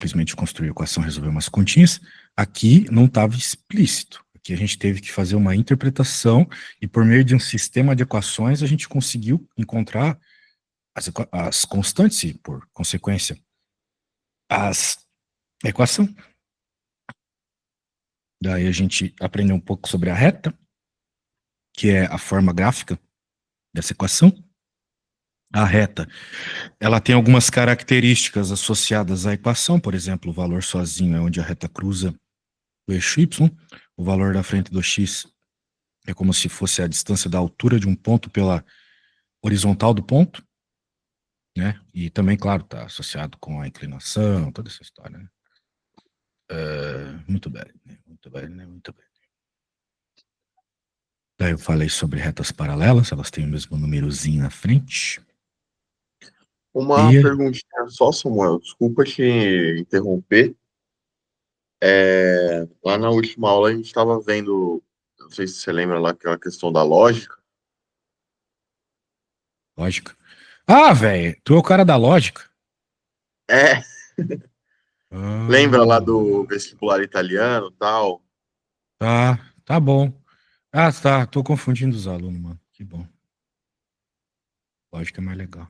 simplesmente construir a equação, resolver umas continhas. Aqui não estava explícito. Aqui a gente teve que fazer uma interpretação e por meio de um sistema de equações a gente conseguiu encontrar as constantes e, por consequência, a equação. Daí a gente aprendeu um pouco sobre a reta, que é a forma gráfica dessa equação. A reta, ela tem algumas características associadas à equação, por exemplo, o valor sozinho é onde a reta cruza o eixo y, o valor da frente do x é como se fosse a distância da altura de um ponto pela horizontal do ponto, né? E também, claro, está associado com a inclinação, toda essa história, né? Muito bem, muito bem, muito bem. Daí eu falei sobre retas paralelas, elas têm o mesmo númerozinho na frente. Uma perguntinha só, Samuel, desculpa te interromper. Lá na última aula a gente estava vendo, não sei se você lembra lá, aquela questão da lógica. Lógica. Ah, velho, tu é o cara da lógica? É, lembra lá do Ah, vestibular italiano e tal? tá bom. Ah, tá, tô confundindo os alunos, mano. Que bom. Lógica é mais legal.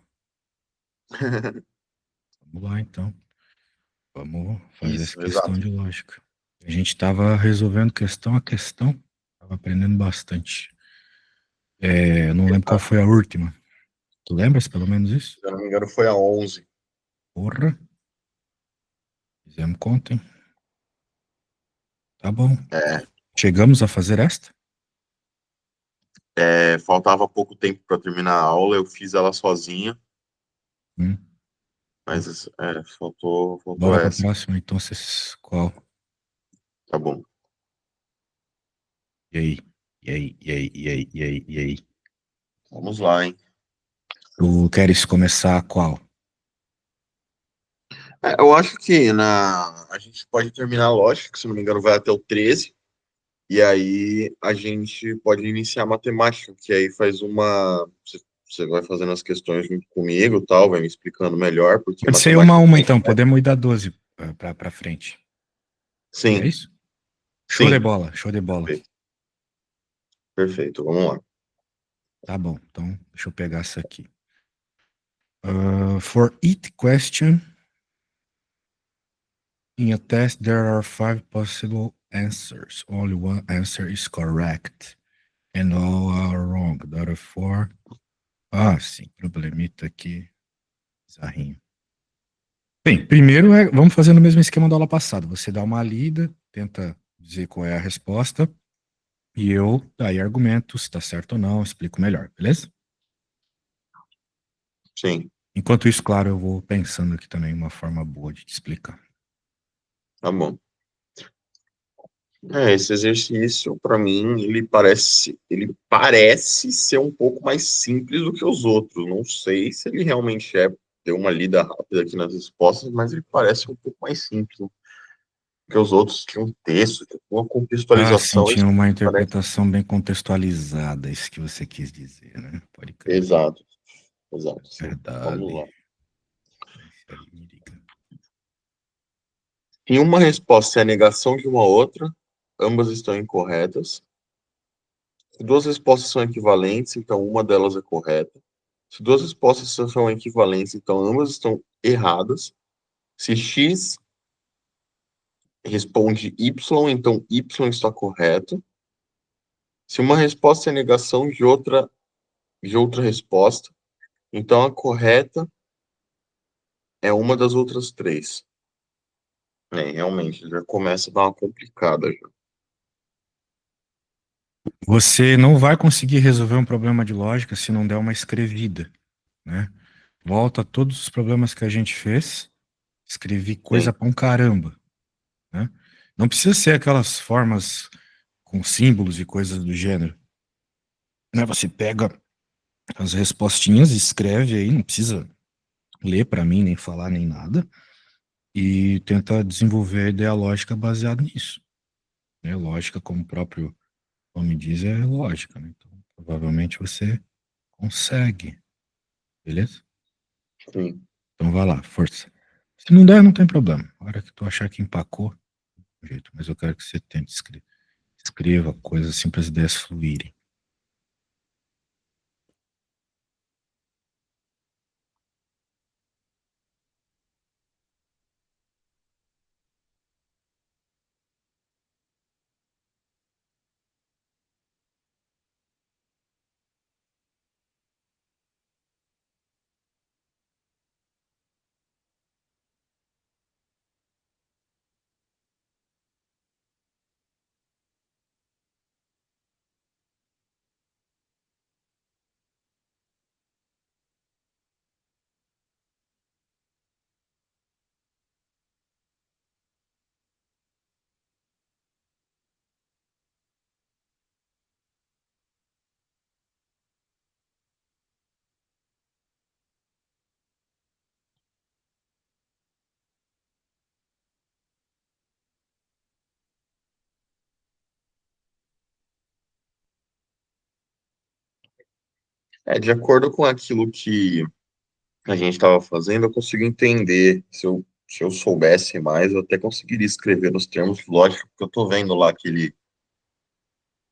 Vamos lá, então. Vamos fazer essa Isso, questão exato. de lógica. A gente tava resolvendo questão a questão, tava aprendendo bastante. Não lembro qual Exato. foi a última. Tu lembras, pelo menos isso? Se eu não me engano, foi a 11. Porra, fizemos conta, hein? Tá bom. É, Chegamos a fazer esta? faltava pouco tempo para terminar a aula, eu fiz ela sozinha, Hum. mas faltou Bora pra essa. próxima, então, qual? Tá bom. E aí? E aí? E aí? E aí? E aí? E aí? Vamos lá, hein? Tu queres começar qual? Eu acho que a gente pode terminar a lógica, que se não me engano vai até o 13, e aí a gente pode iniciar a matemática, que aí faz uma. Você vai fazendo as questões junto comigo, e tal, vai me explicando melhor, porque Pode ser uma a matemática uma, tem. então. Podemos ir da 12 pra frente. É Sim, isso? Show de sim. bola, show de bola. Perfeito, perfeito, vamos lá. Tá bom, então deixa eu pegar essa aqui. For each question in a test, there are 5 possible answers. Only one answer is correct. And all are wrong. Therefore... sim, problemita aqui. Bizarrinho. Bem, primeiro vamos fazer no mesmo esquema da aula passada. Você dá uma lida, tenta dizer qual é a resposta, e eu daí argumento se está certo ou não, explico melhor, beleza? Sim, Enquanto isso, claro, eu vou pensando aqui também uma forma boa de te explicar. tá bom. Esse exercício, para mim, ele parece ser um pouco mais simples do que os outros. Não sei se ele realmente é. Deu uma lida rápida aqui nas respostas, mas ele parece um pouco mais simples, né? Porque os outros tinham um texto, uma Sim, contextualização. Isso tinha uma parece. interpretação bem contextualizada, isso que você quis dizer, né? Pode crer. Exato, exato, sim. Vamos Verdade. lá. Esse aí me liga. Em uma resposta é a negação de uma outra, ambas estão incorretas. Se duas respostas são equivalentes, então uma delas é correta. Se duas respostas são equivalentes, então ambas estão erradas. Se X responde Y, então Y está correto. Se uma resposta é negação de outra resposta, então a correta é uma das outras três. Realmente, já começa a dar uma complicada já. Você não vai conseguir resolver um problema de lógica se não der uma escrevida, né? Volta a todos os problemas que a gente fez, escrevi coisa Sim, pra um caramba, né? Não precisa ser aquelas formas com símbolos e coisas do gênero, né? Você pega as respostinhas, escreve aí, não precisa ler pra mim, nem falar, nem nada, e tenta desenvolver a ideia lógica baseada nisso, né? Lógica, como o próprio nome diz, é lógica, né? Então, provavelmente você consegue, beleza? sim. Então vai lá, força. Se não der, não tem problema. A hora que tu achar que empacou, jeito. Mas eu quero que você tente escrever. Escreva coisas assim para as ideias fluírem. De acordo com aquilo que a gente estava fazendo, eu consigo entender. Se eu soubesse mais, eu até conseguiria escrever nos termos lógicos, porque eu estou vendo lá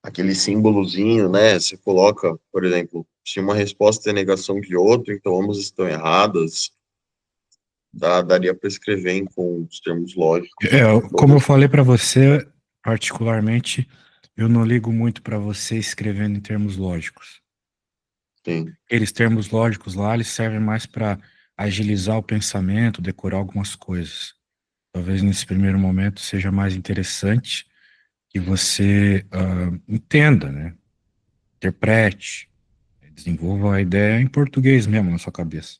aquele símbolozinho, né? Você coloca, por exemplo, se uma resposta é negação de outra, então ambas estão erradas. Daria para escrever com os termos lógicos. Como eu falei para você, particularmente, eu não ligo muito para você escrevendo em termos lógicos. Sim. Aqueles termos lógicos lá, eles servem mais para agilizar o pensamento, decorar algumas coisas. Talvez nesse primeiro momento seja mais interessante que você entenda, né? Interprete, desenvolva a ideia em português mesmo na sua cabeça.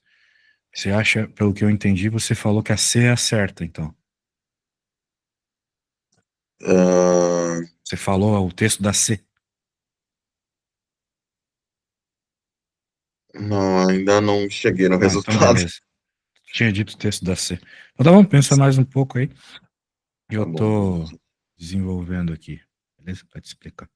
Você acha, pelo que eu entendi, você falou que a C é a certa, então. Ah, Você falou o texto da C. não, ainda não cheguei no Ah, então resultado. beleza. Tinha dito o texto da C. Então tá bom, pensa mais um pouco aí. Tá Eu bom, tô desenvolvendo aqui. Beleza? Pra te explicar.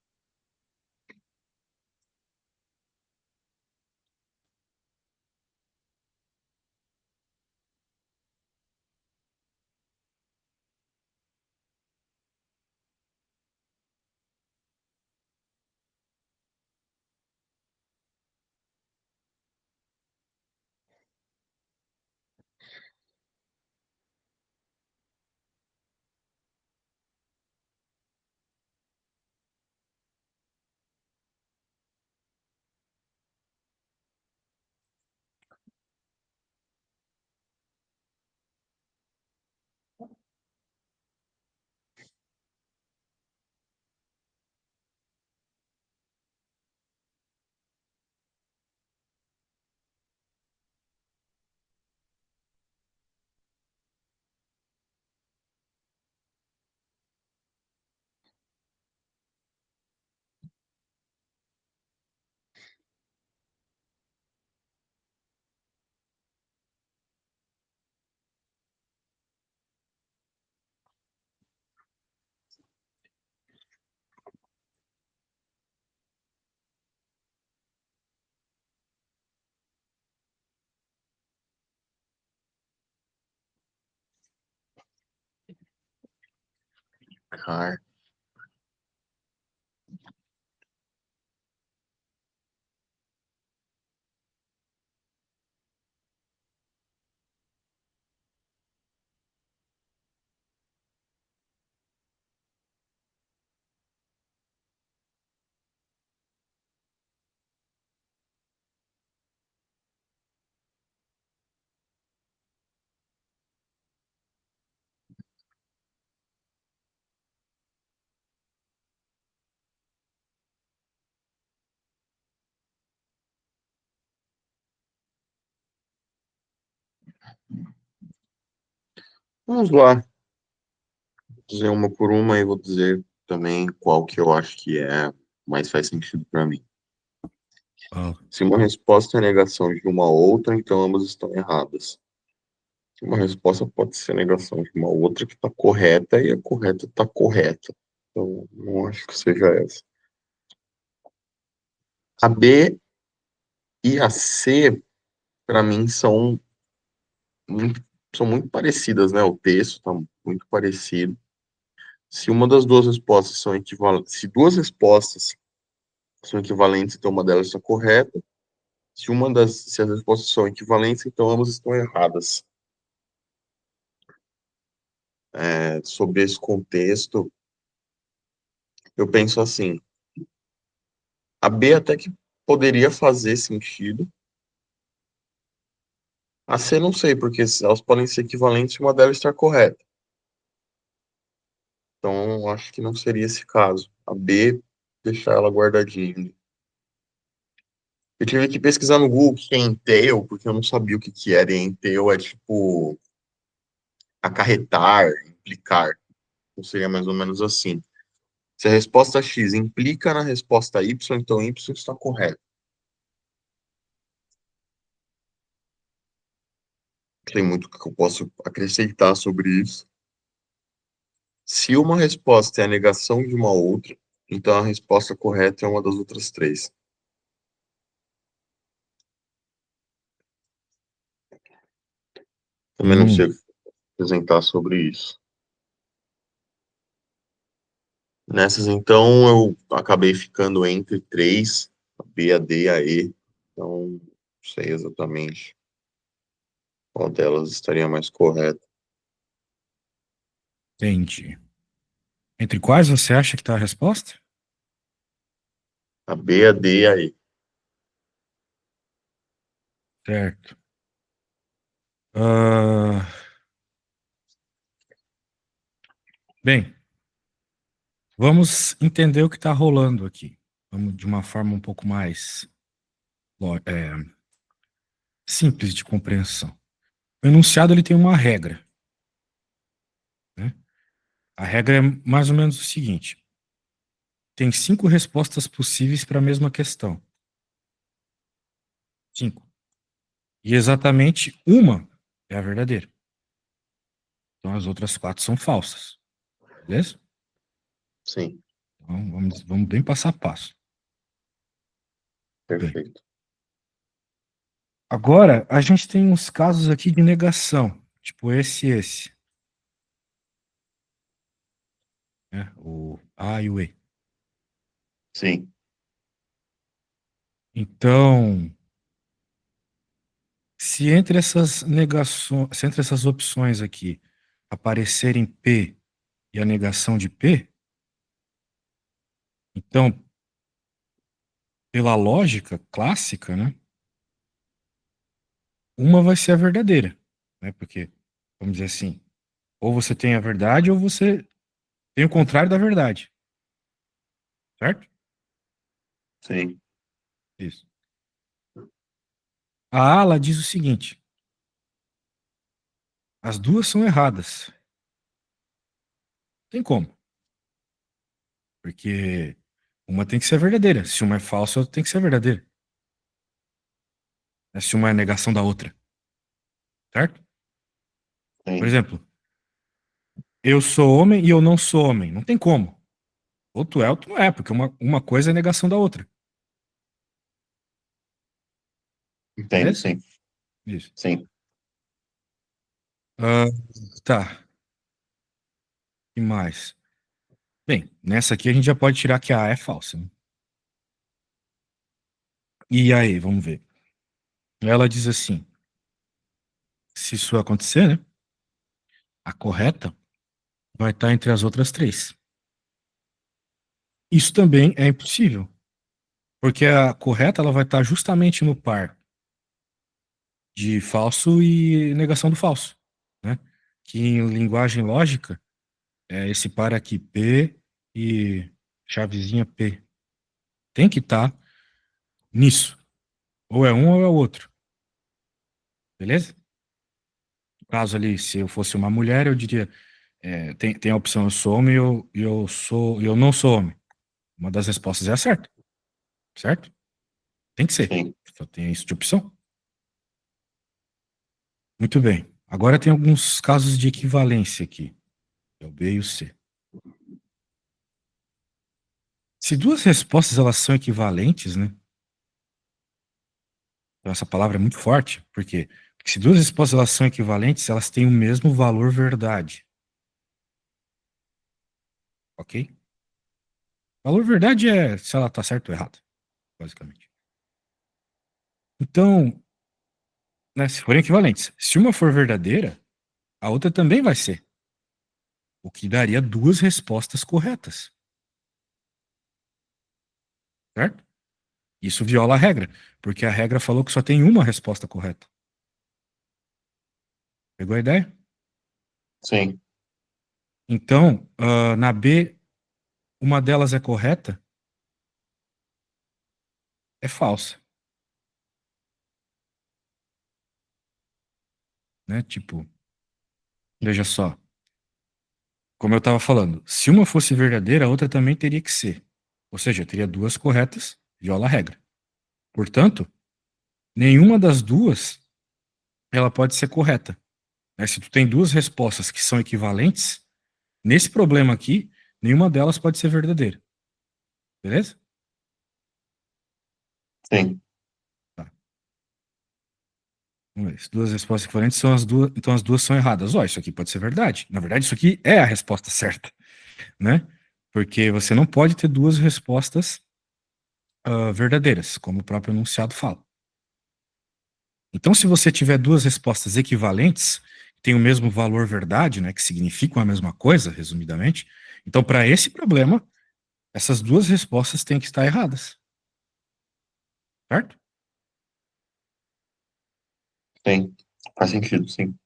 cara. Vamos lá, vou dizer uma por uma e vou dizer também qual que eu acho que mais faz sentido para mim. Ah, Se uma resposta é negação de uma outra, então ambas estão erradas. Se uma resposta pode ser negação de uma outra que está correta e a correta está correta. Então, não acho que seja essa. A B e a C, para mim, são são muito parecidas, né? O texto está muito parecido. Se uma das duas respostas são equivalentes, se duas respostas são equivalentes, então uma delas está correta. Se as respostas são equivalentes, então ambas estão erradas. Sobre esse contexto, eu penso assim, a B até que poderia fazer sentido, a C não sei, porque elas podem ser equivalentes se uma delas estar correta. Então, acho que não seria esse caso. A B, deixar ela guardadinha. Eu tive que pesquisar no Google o que é entail, porque eu não sabia o que que era. E entail é tipo acarretar, implicar. Então seria mais ou menos assim. Se a resposta X implica na resposta Y, então Y está correto. Tem muito que eu posso acrescentar sobre isso. Se uma resposta é a negação de uma outra, então a resposta correta é uma das outras três. Também não sei apresentar sobre isso. Nessas, então, eu acabei ficando entre três, a B, a D e a E. Então, não sei exatamente qual delas estaria mais correta. Entendi. Entre quais você acha que está a resposta? A B, a D e a E. Certo. Ah, bem, vamos entender o que está rolando aqui. Vamos de uma forma um pouco mais simples de compreensão. O enunciado ele tem uma regra, né? A regra é mais ou menos o seguinte: tem 5 respostas possíveis para a mesma questão. 5. E exatamente uma é a verdadeira. Então as outras 4 são falsas. Beleza? Sim, Então vamos bem passo a passo. Bem, perfeito. agora a gente tem uns casos aqui de negação, tipo esse e esse, né? O A e o E. Sim, Então, se entre essas negações, se entre essas opções aqui aparecerem P e a negação de P, então, pela lógica clássica, né, uma vai ser a verdadeira, né? Porque, vamos dizer assim, ou você tem a verdade ou você tem o contrário da verdade, certo? sim, Isso. A ala diz o seguinte: as duas são erradas. Tem como? Porque uma tem que ser verdadeira. Se uma é falsa, outra tem que ser verdadeira. Né? Se uma é negação da outra, certo? Por sim. exemplo, eu sou homem e eu não sou homem. Não tem como. Ou tu é ou tu não é, porque uma coisa é negação da outra. Entendo, Beleza? sim. Isso. Sim, Ah, tá. E mais? Bem, nessa aqui a gente já pode tirar que a A é falsa, né? E aí, vamos ver. Ela diz assim: se isso acontecer, né? A correta vai estar entre as outras três. Isso também é impossível, porque a correta ela vai estar justamente no par de falso e negação do falso, né? Que em linguagem lógica é esse par aqui, P e chavezinha P. Tem que estar nisso. Ou é um ou é o outro. Beleza? No caso ali, se eu fosse uma mulher, eu diria, tem a opção eu sou homem e eu não sou homem. Uma das respostas é a certa, certo? Tem que ser. sim. Só tem isso de opção. Muito bem. Agora tem alguns casos de equivalência aqui. É o B e o C. Se duas respostas elas são equivalentes, né? Então essa palavra é muito forte, porque Se duas respostas elas são equivalentes, elas têm o mesmo valor verdade. Ok? Valor verdade é se ela está certa ou errada, basicamente. Então, né, se forem equivalentes, se uma for verdadeira, a outra também vai ser. O que daria duas respostas corretas. Certo? Isso viola a regra, porque a regra falou que só tem uma resposta correta. Pegou a ideia? Sim. Então, na B, uma delas é correta, é falsa. Né? Tipo, veja só. Como eu estava falando, se uma fosse verdadeira, a outra também teria que ser. Ou seja, eu teria duas corretas, viola a regra. Portanto, nenhuma das duas ela pode ser correta. Né? Se tu tem duas respostas que são equivalentes, nesse problema aqui, nenhuma delas pode ser verdadeira. Beleza? Sim. Tá. Vamos ver. Se duas respostas equivalentes são as duas, então as duas são erradas. Ó, isso aqui pode ser verdade. Na verdade, isso aqui é a resposta certa, né? Porque você não pode ter duas respostas verdadeiras, como o próprio enunciado fala. Então, se você tiver duas respostas equivalentes, que têm o mesmo valor verdade, né, que significam a mesma coisa, resumidamente, então, para esse problema, essas duas respostas têm que estar erradas. Certo? Sim. Faz sentido, sim.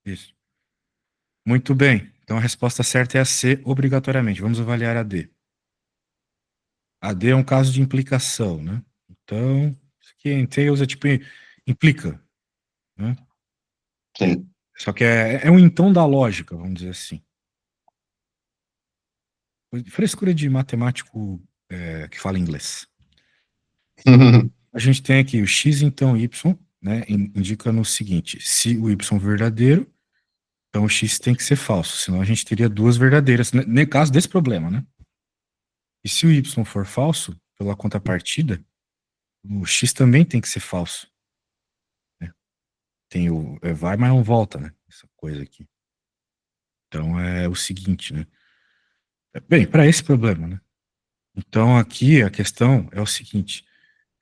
Isso. Muito bem. Então, a resposta certa é a C, obrigatoriamente. Vamos avaliar a D. A D é um caso de implicação, né? Então, isso aqui entails é tipo implica, né? Sim. Só que é um então da lógica, vamos dizer assim. Frescura de matemático que fala inglês. A gente tem aqui o x, então y, né, indica no seguinte: se o y é verdadeiro, então o x tem que ser falso, senão a gente teria duas verdadeiras, no caso desse problema, né? E se o y for falso, pela contrapartida, o x também tem que ser falso. Né? Tem o vai, mas não volta, né? Essa coisa aqui. Então é o seguinte, né? Bem, para esse problema, né? Então aqui a questão é o seguinte: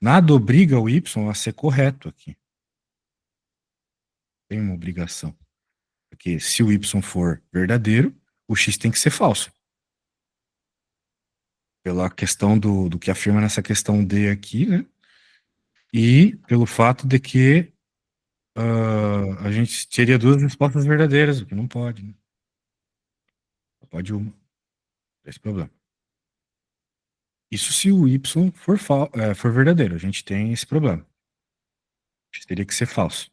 nada obriga o y a ser correto aqui. Tem uma obrigação. Porque se o y for verdadeiro, o x tem que ser falso. Pela questão do que afirma nessa questão D aqui, né? E pelo fato de que a gente teria duas respostas verdadeiras, o que não pode, né? Só pode uma. Esse é o problema. Isso se o y for verdadeiro, a gente tem esse problema. X teria que ser falso.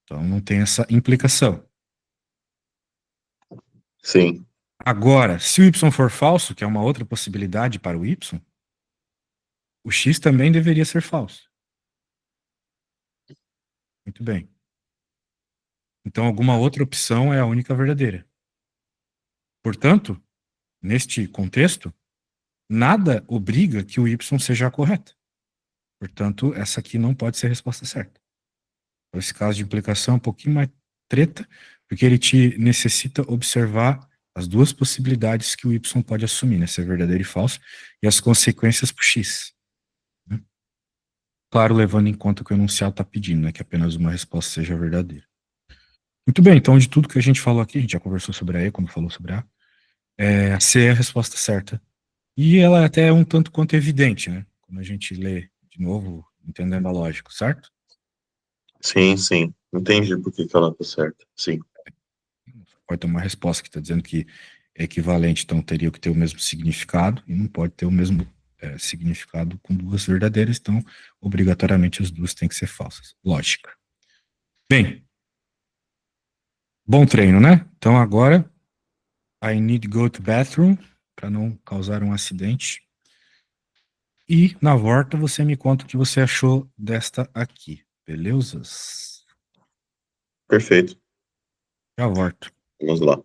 Então não tem essa implicação. Sim. Agora, se o y for falso, que é uma outra possibilidade para o y, o x também deveria ser falso. Muito bem. Então, alguma outra opção é a única verdadeira. Portanto, neste contexto, nada obriga que o y seja a correta. Portanto, essa aqui não pode ser a resposta certa. Esse caso de implicação é um pouquinho mais treta, porque ele te necessita observar as duas possibilidades que o y pode assumir, né? Ser verdadeiro e falso, e as consequências para o x. Né? Claro, levando em conta que o enunciado está pedindo, né? Que apenas uma resposta seja verdadeira. Muito bem, então de tudo que a gente falou aqui, a gente já conversou sobre a E, como falou sobre a C é a resposta certa. E ela até é um tanto quanto evidente, né? Quando a gente lê de novo, entendendo a lógica, certo? Sim, sim. Entendi por que que ela tá certa. Sim. Pode ter uma resposta que está dizendo que é equivalente, então teria que ter o mesmo significado, e não pode ter o mesmo significado com duas verdadeiras, então obrigatoriamente as duas têm que ser falsas. Lógica. Bem, bom treino, né? Então agora, I need to go to bathroom, para não causar um acidente. E na volta você me conta o que você achou desta aqui, beleza? Perfeito. Já volto. Vamos lá.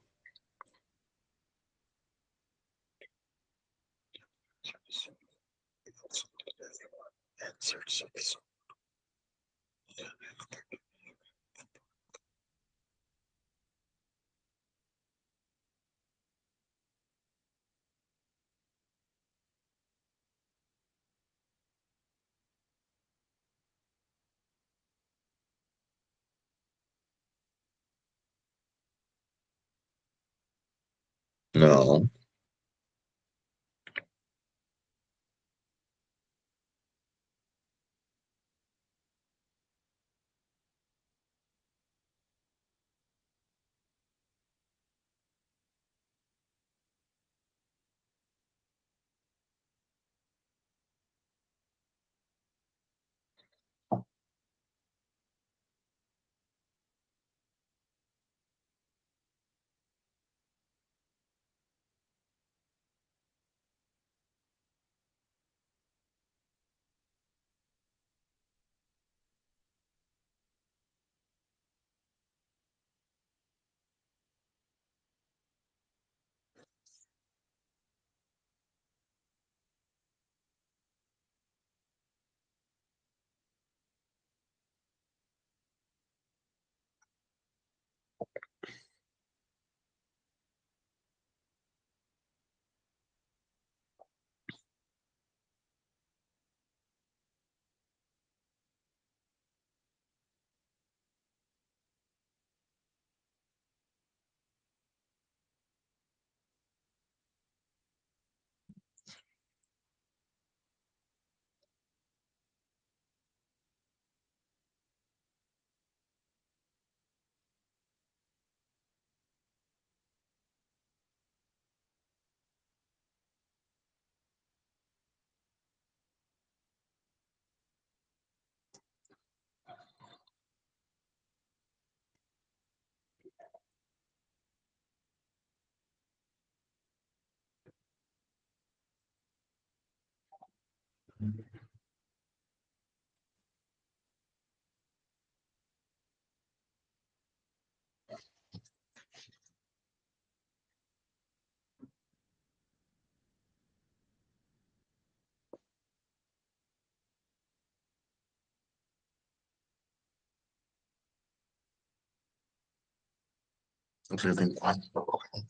Não. Eu tenho quatro.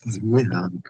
Fiz um errado.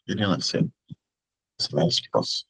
Irina, você merece que posso.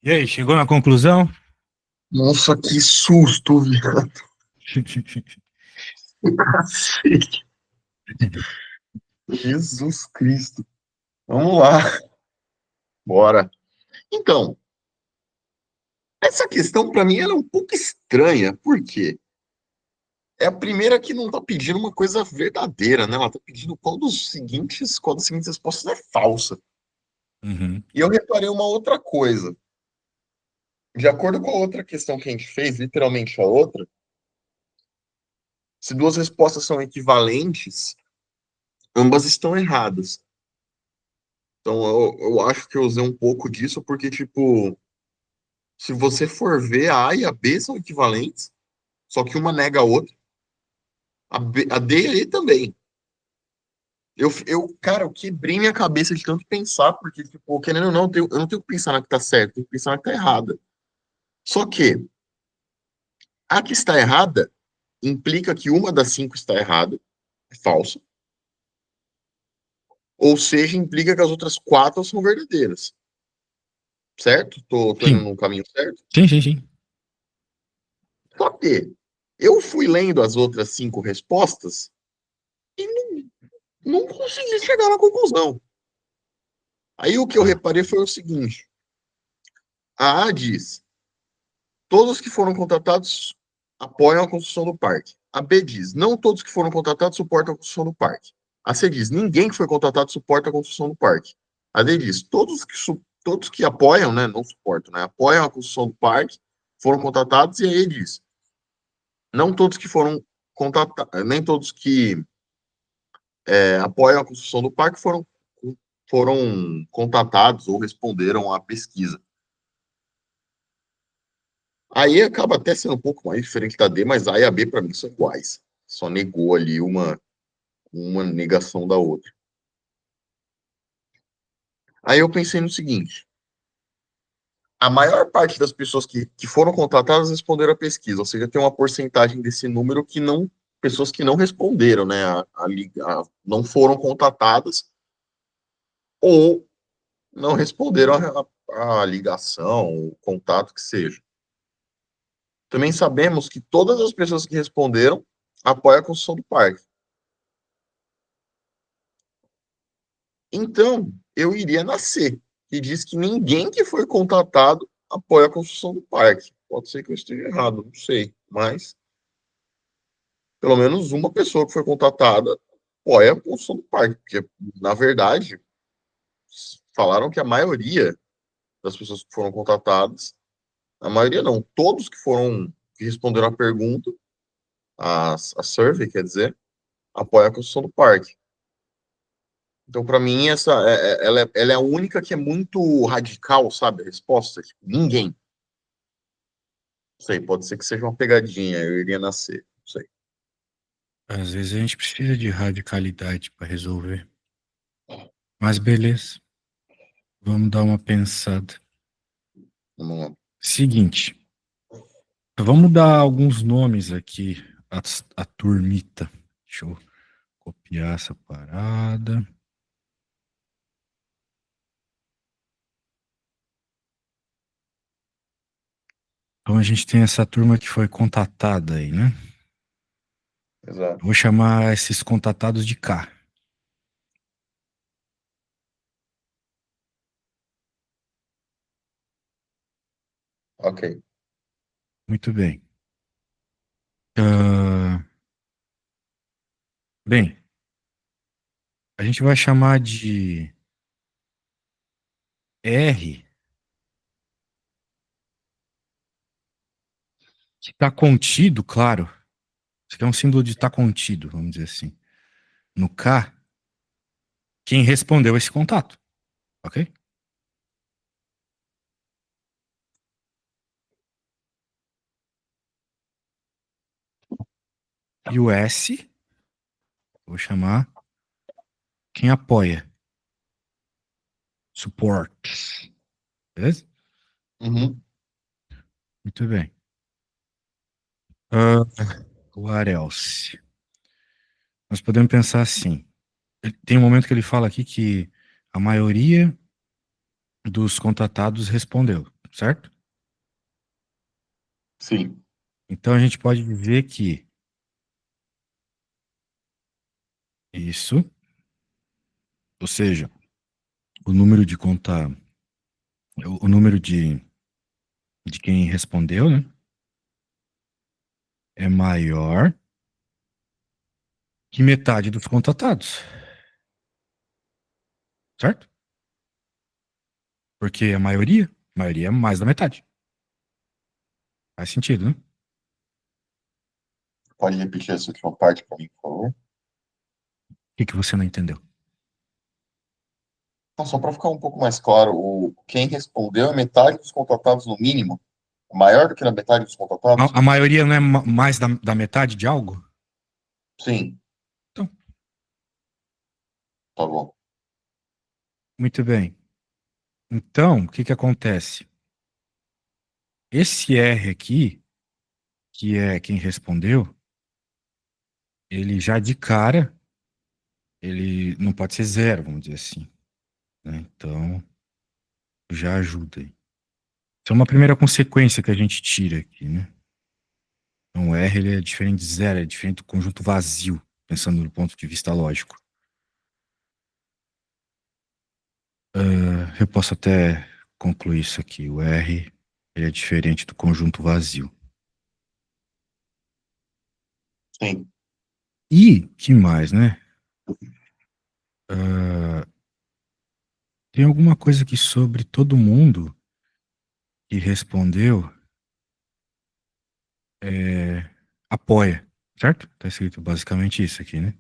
E aí, chegou na conclusão? Nossa, que susto, viado. Cacete. Jesus Cristo. Vamos lá. Bora. Então, essa questão para mim ela é um pouco estranha. Por quê? É a primeira que não tá pedindo uma coisa verdadeira, né? Ela tá pedindo qual das seguintes respostas é falsa. Uhum. E eu reparei uma outra coisa. De acordo com a outra questão que a gente fez, literalmente a outra, se duas respostas são equivalentes, ambas estão erradas. Então, eu acho que eu usei um pouco disso porque, tipo, se você for ver, a A e a B são equivalentes, só que uma nega a outra. A D e a E também. Cara, eu quebrei minha cabeça de tanto pensar, porque, tipo, querendo ou não, eu não tenho que pensar na que tá certa, eu tenho que pensar na que tá errada. Só que a que está errada implica que uma das cinco está errada, é falsa, ou seja, implica que as outras quatro são verdadeiras. Certo? Tô indo Sim, no caminho certo? sim, sim, sim. Só que eu fui lendo as outras cinco respostas e não consegui chegar na conclusão. Aí o que eu Ah, reparei foi o seguinte: a A diz, todos que foram contratados apoiam a construção do parque. A B diz, não todos que foram contratados suportam a construção do parque. A C diz, ninguém que foi contratado suporta a construção do parque. A D diz, todos que apoiam, né, não suportam, né, apoiam a construção do parque, foram contratados. E a E diz, não todos que foram contratados, nem todos que apoiam a construção do parque foram contatados ou responderam à pesquisa. Aí acaba até sendo um pouco mais diferente da D, mas A e a B para mim são iguais. Só negou ali uma negação da outra. Aí eu pensei no seguinte: a maior parte das pessoas que foram contratadas responderam à pesquisa, ou seja, tem uma porcentagem desse número que não, pessoas que não responderam, né, não foram contatadas ou não responderam a ligação, o contato que seja. Também sabemos que todas as pessoas que responderam apoiam a construção do parque. Então, eu iria na C, que diz que ninguém que foi contatado apoia a construção do parque. Pode ser que eu esteja errado, não sei, mas pelo menos uma pessoa que foi contatada apoia a construção do parque, porque, na verdade, falaram que a maioria das pessoas que foram contatadas, a maioria não, todos que responderam a pergunta, a survey, quer dizer, apoia a construção do parque. Então, para mim, ela é a única que é muito radical, sabe? A resposta, tipo, ninguém. Não sei, pode ser que seja uma pegadinha, eu iria nascer, não sei. às vezes a gente precisa de radicalidade para resolver. Mas beleza, vamos dar uma pensada. Vamos lá. Seguinte, vamos dar alguns nomes aqui à turmita. Deixa eu copiar essa parada. Então a gente tem essa turma que foi contatada aí, né? Exato. Vou chamar esses contatados de K. Ok. Muito bem. Ah, bem, a gente vai chamar de R, que está contido, claro. Isso aqui é um símbolo de estar contido, vamos dizer assim. No K, quem respondeu esse contato, ok? E o S, vou chamar quem apoia, support. Beleza? Uhum. Muito bem. Ah, what else? Nós podemos pensar assim. Tem um momento que ele fala aqui que a maioria dos contatados respondeu, certo? Sim. Então a gente pode dizer que isso, ou seja, o número de conta, o número de quem respondeu, né, é maior que metade dos contatados, certo? Porque a maioria é mais da metade. Faz sentido, né? Pode repetir essa última parte para mim, por favor? O que que você não entendeu? Só para ficar um pouco mais claro, quem respondeu é metade dos contratados no mínimo? Maior do que a metade dos contratados? A maioria não é mais da metade de algo? Sim, Então, tá bom. muito bem. Então, o que que acontece? Esse R aqui, que é quem respondeu, ele já de cara, ele não pode ser zero, vamos dizer assim, né? Então, já ajuda aí. Isso é uma primeira consequência que a gente tira aqui, né? Então, o R ele é diferente de zero, é diferente do conjunto vazio, pensando do ponto de vista lógico. Eu posso até concluir isso aqui. O R ele é diferente do conjunto vazio. Sim, E que mais, né? Ah, tem alguma coisa aqui sobre todo mundo que respondeu apoia, certo? Tá escrito basicamente isso aqui, né?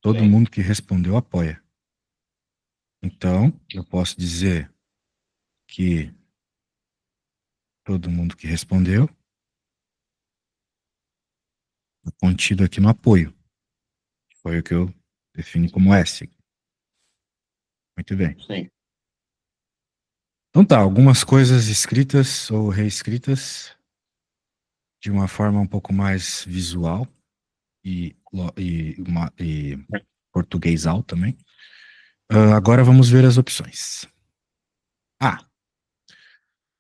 Todo sim, mundo que respondeu apoia. Então, eu posso dizer que todo mundo que respondeu é contido aqui no apoio. Foi o que eu defini como S. Muito bem. sim. Então tá, algumas coisas escritas ou reescritas de uma forma um pouco mais visual e portuguesal também. Agora vamos ver as opções. A.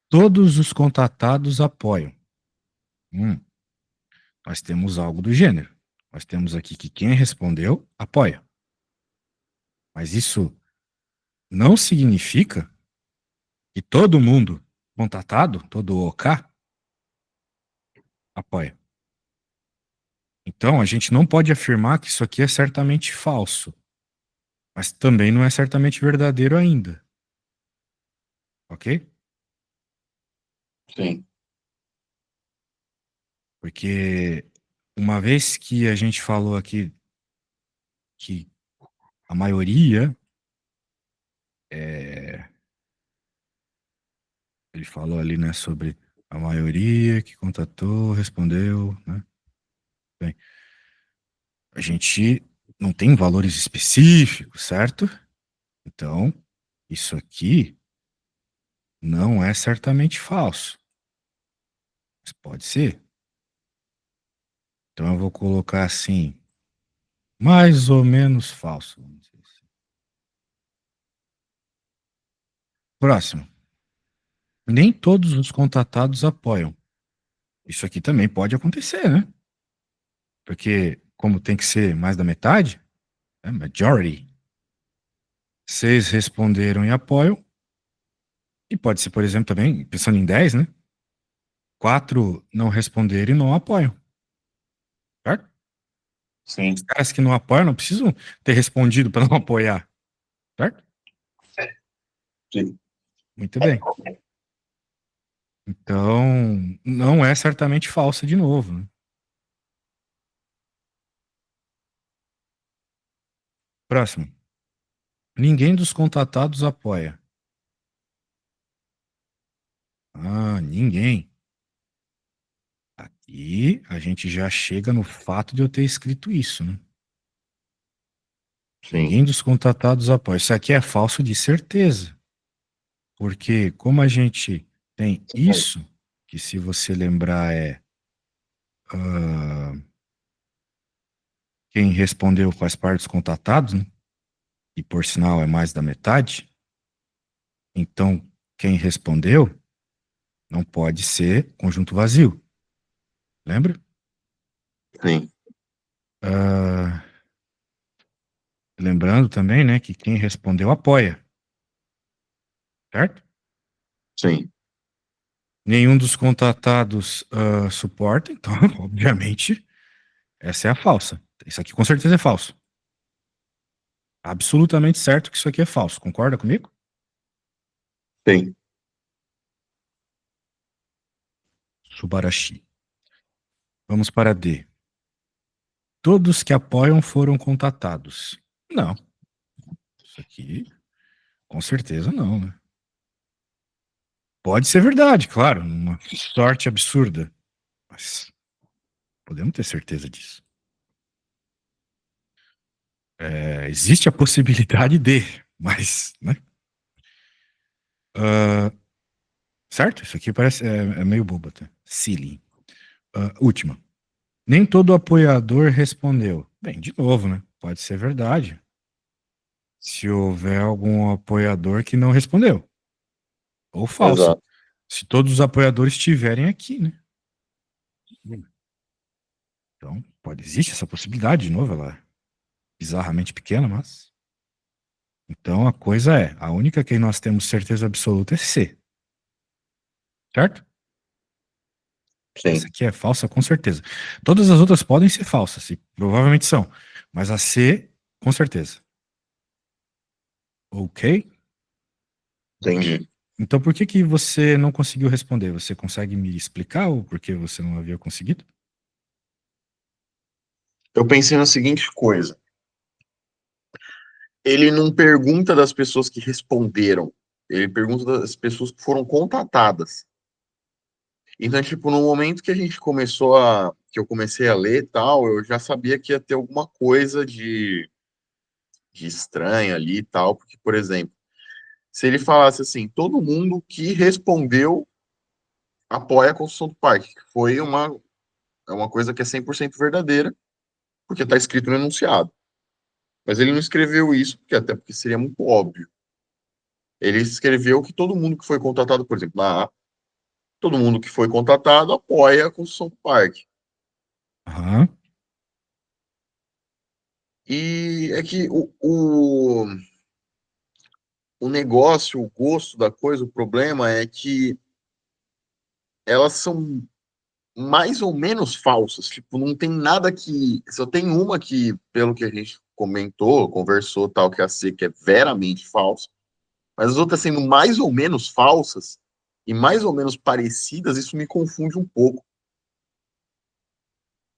Todos os contatados apoiam. Hum, nós temos algo do gênero. Nós temos aqui que quem respondeu apoia. Mas isso não significa que todo mundo contatado, todo o OK, apoia. Então, a gente não pode afirmar que isso aqui é certamente falso, mas também não é certamente verdadeiro ainda. Ok? Sim, Porque uma vez que a gente falou aqui que a maioria, ele falou ali, né, sobre a maioria que contatou, respondeu, né? Bem, a gente não tem valores específicos, certo? Então, isso aqui não é certamente falso, mas pode ser. Então, eu vou colocar assim, mais ou menos falso. Vamos dizer assim. Próximo. Nem todos os contatados apoiam. Isso aqui também pode acontecer, né? Porque, como tem que ser mais da metade, é majority. 6 responderam e apoiam. E pode ser, por exemplo, também, pensando em 10, né? 4 não responderam e não apoiam. Certo? Os sim, caras que não apoiam não precisam ter respondido para não apoiar. Certo? sim. Muito bem. Então, não é certamente falsa de novo, né? Próximo. Ninguém dos contatados apoia. Ah, ninguém. Aqui a gente já chega no fato de eu ter escrito isso, né? Sim, Ninguém dos contatados apoia. Isso aqui é falso de certeza. Porque como a gente tem isso, que se você lembrar é ah, quem respondeu faz parte dos contatados, né? E por sinal é mais da metade. Então, quem respondeu não pode ser conjunto vazio. Lembra? sim, Ah, lembrando também, né, que quem respondeu apoia, certo? sim, Nenhum dos contatados suporta, então, obviamente, essa é a falsa. Isso aqui com certeza é falso. Absolutamente certo que isso aqui é falso. Concorda comigo? sim, Subarashi. Vamos para D. Todos que apoiam foram contatados. Não. Isso aqui. Com certeza não, né? Pode ser verdade, claro, uma sorte absurda, mas podemos ter certeza disso. Existe a possibilidade de, mas, né? Ah, certo? Isso aqui parece é meio bobo até. Silly. Última. Nem todo apoiador respondeu. Bem, de novo, né? Pode ser verdade. Se houver algum apoiador que não respondeu. Ou falso. Exato. Se todos os apoiadores estiverem aqui, né? Então, existe essa possibilidade, de novo, ela é bizarramente pequena, mas. Então a coisa é, a única que nós temos certeza absoluta é C, certo? Essa Sim, aqui é falsa com certeza. Todas as outras podem ser falsas, e provavelmente são, mas a C, com certeza. Ok? entendi. Então por que que você não conseguiu responder? Você consegue me explicar o porquê você não havia conseguido? Eu pensei na seguinte coisa. Ele não pergunta das pessoas que responderam. Ele pergunta das pessoas que foram contatadas. Então, tipo, no momento que a gente começou a, que eu comecei a ler e tal, eu já sabia que ia ter alguma coisa de estranho ali e tal, porque, por exemplo, se ele falasse assim, todo mundo que respondeu apoia a construção do parque, que foi é uma coisa que é 100% verdadeira, porque está escrito no enunciado. Mas ele não escreveu isso, porque até porque seria muito óbvio. Ele escreveu que todo mundo que foi contatado, por exemplo, na A, todo mundo que foi contatado apoia a construção do parque. Aham. E é que o negócio, o gosto da coisa, o problema é que elas são mais ou menos falsas. Tipo, não tem nada que. Só tem uma que, pelo que a gente comentou, conversou, tal, que é a C, que é veramente falsa. Mas as outras sendo mais ou menos falsas e mais ou menos parecidas, isso me confunde um pouco.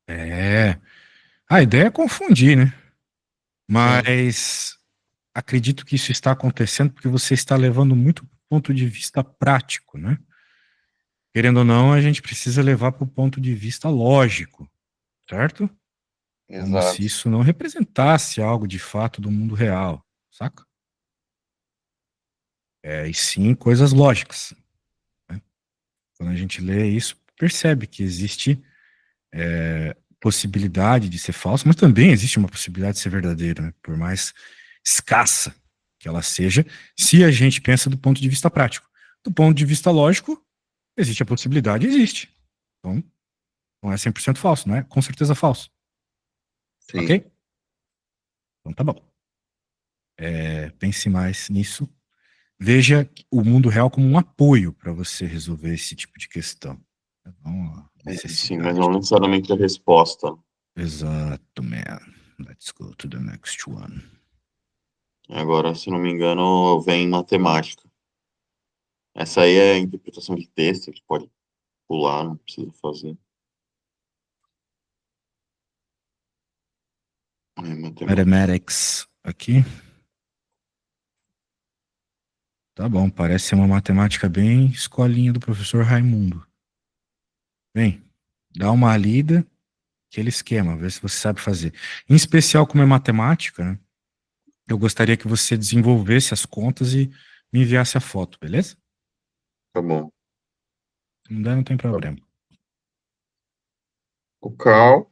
É. A ideia é confundir, né? É, Mas acredito que isso está acontecendo porque você está levando muito pro ponto de vista prático, né? Querendo ou não, a gente precisa levar para o ponto de vista lógico, certo? Como se exato. isso não representasse algo de fato do mundo real, saca? E sim coisas lógicas, né? Quando a gente lê isso, percebe que existe possibilidade de ser falso, mas também existe uma possibilidade de ser verdadeiro, né? Por mais escassa que ela seja, se a gente pensa do ponto de vista prático. Do ponto de vista lógico, existe a possibilidade, existe. Então, não é 100% falso, não é com certeza falso, ok? Sim. Então tá bom. Pense mais nisso. Veja o mundo real como um apoio para você resolver esse tipo de questão. Não a Sim, mas não necessidade. necessariamente a resposta. Exato, man. Let's go to the next one. Agora, se não me engano, vem matemática. Essa aí é interpretação de texto, que pode pular, não precisa fazer. É matemática. Mathematics aqui. Tá bom, parece ser uma matemática bem escolinha do professor Raimundo. Bem, dá uma lida, aquele esquema, vê se você sabe fazer. Em especial, como é matemática, né? Eu gostaria que você desenvolvesse as contas e me enviasse a foto, beleza? Tá bom. Se não der, não tem problema. O Cal,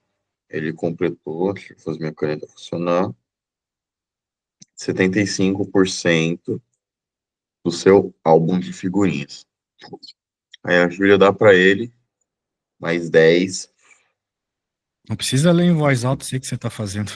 ele completou, deixa eu fazer minha caneta funcionar, 75% do seu álbum de figurinhas. Aí a Júlia dá para ele mais 10. Não precisa ler em voz alta, sei o que você está fazendo.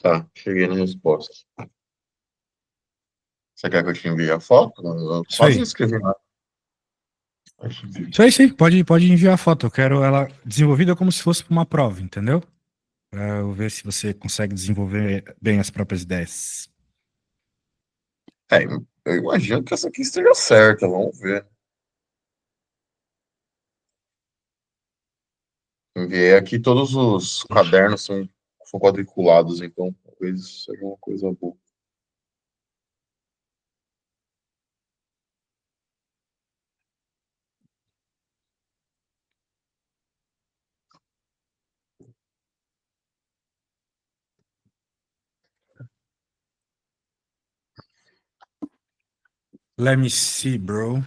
Tá, cheguei na resposta. Você quer que eu te envie a foto? Eu Isso quase não aí. escrevi nada. Isso aí, sim. Pode enviar a foto. Eu quero ela desenvolvida como se fosse para uma prova, entendeu? Para eu ver se você consegue desenvolver bem as próprias ideias. É, eu imagino que essa aqui esteja certa, vamos ver. Enviei aqui, todos os cadernos são quadriculados, então talvez seja uma coisa boa. Let me see, bro.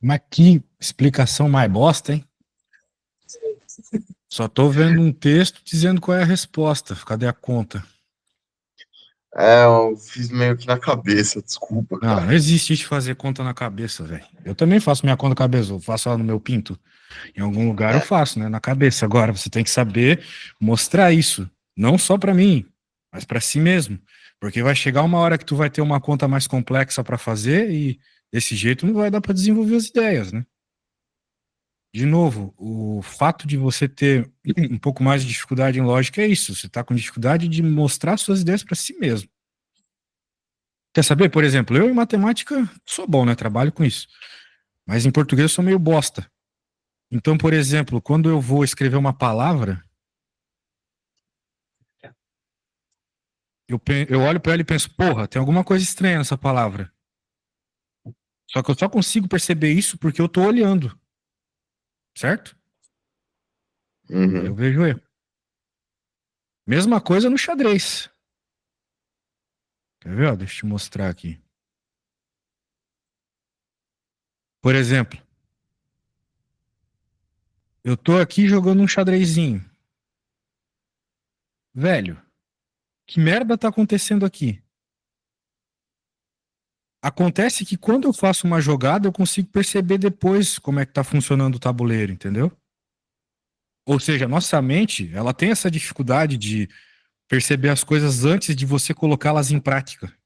Mas que explicação mais bosta, hein? Só tô vendo um texto dizendo qual é a resposta. Cadê a conta? É, eu fiz meio que na cabeça, desculpa, Não, cara. não existe de fazer conta na cabeça, velho. Eu também faço minha conta na cabeça. Eu faço ela no meu pinto. Em algum lugar eu É, faço, né? Na cabeça. Agora, você tem que saber mostrar isso. Não só pra mim, mas pra si mesmo. Porque vai chegar uma hora que tu vai ter uma conta mais complexa pra fazer e desse jeito não vai dar pra desenvolver as ideias, né? De novo, o fato de você ter um pouco mais de dificuldade em lógica é isso. Você está com dificuldade de mostrar suas ideias para si mesmo. Quer saber, por exemplo, eu em matemática sou bom, né? Trabalho com isso. Mas em português eu sou meio bosta. Então, por exemplo, quando eu vou escrever uma palavra, eu olho para ela e penso, porra, tem alguma coisa estranha nessa palavra. Só que eu só consigo perceber isso porque eu tô olhando, certo? Aí eu uhum, vejo erro. Mesma coisa no xadrez. Quer ver? Ó, deixa eu te mostrar aqui. Por exemplo, eu tô aqui jogando um xadrezinho. Velho, que merda tá acontecendo aqui? Acontece que quando eu faço uma jogada, eu consigo perceber depois como é que tá funcionando o tabuleiro, entendeu? Ou seja, nossa mente, ela tem essa dificuldade de perceber as coisas antes de você colocá-las em prática,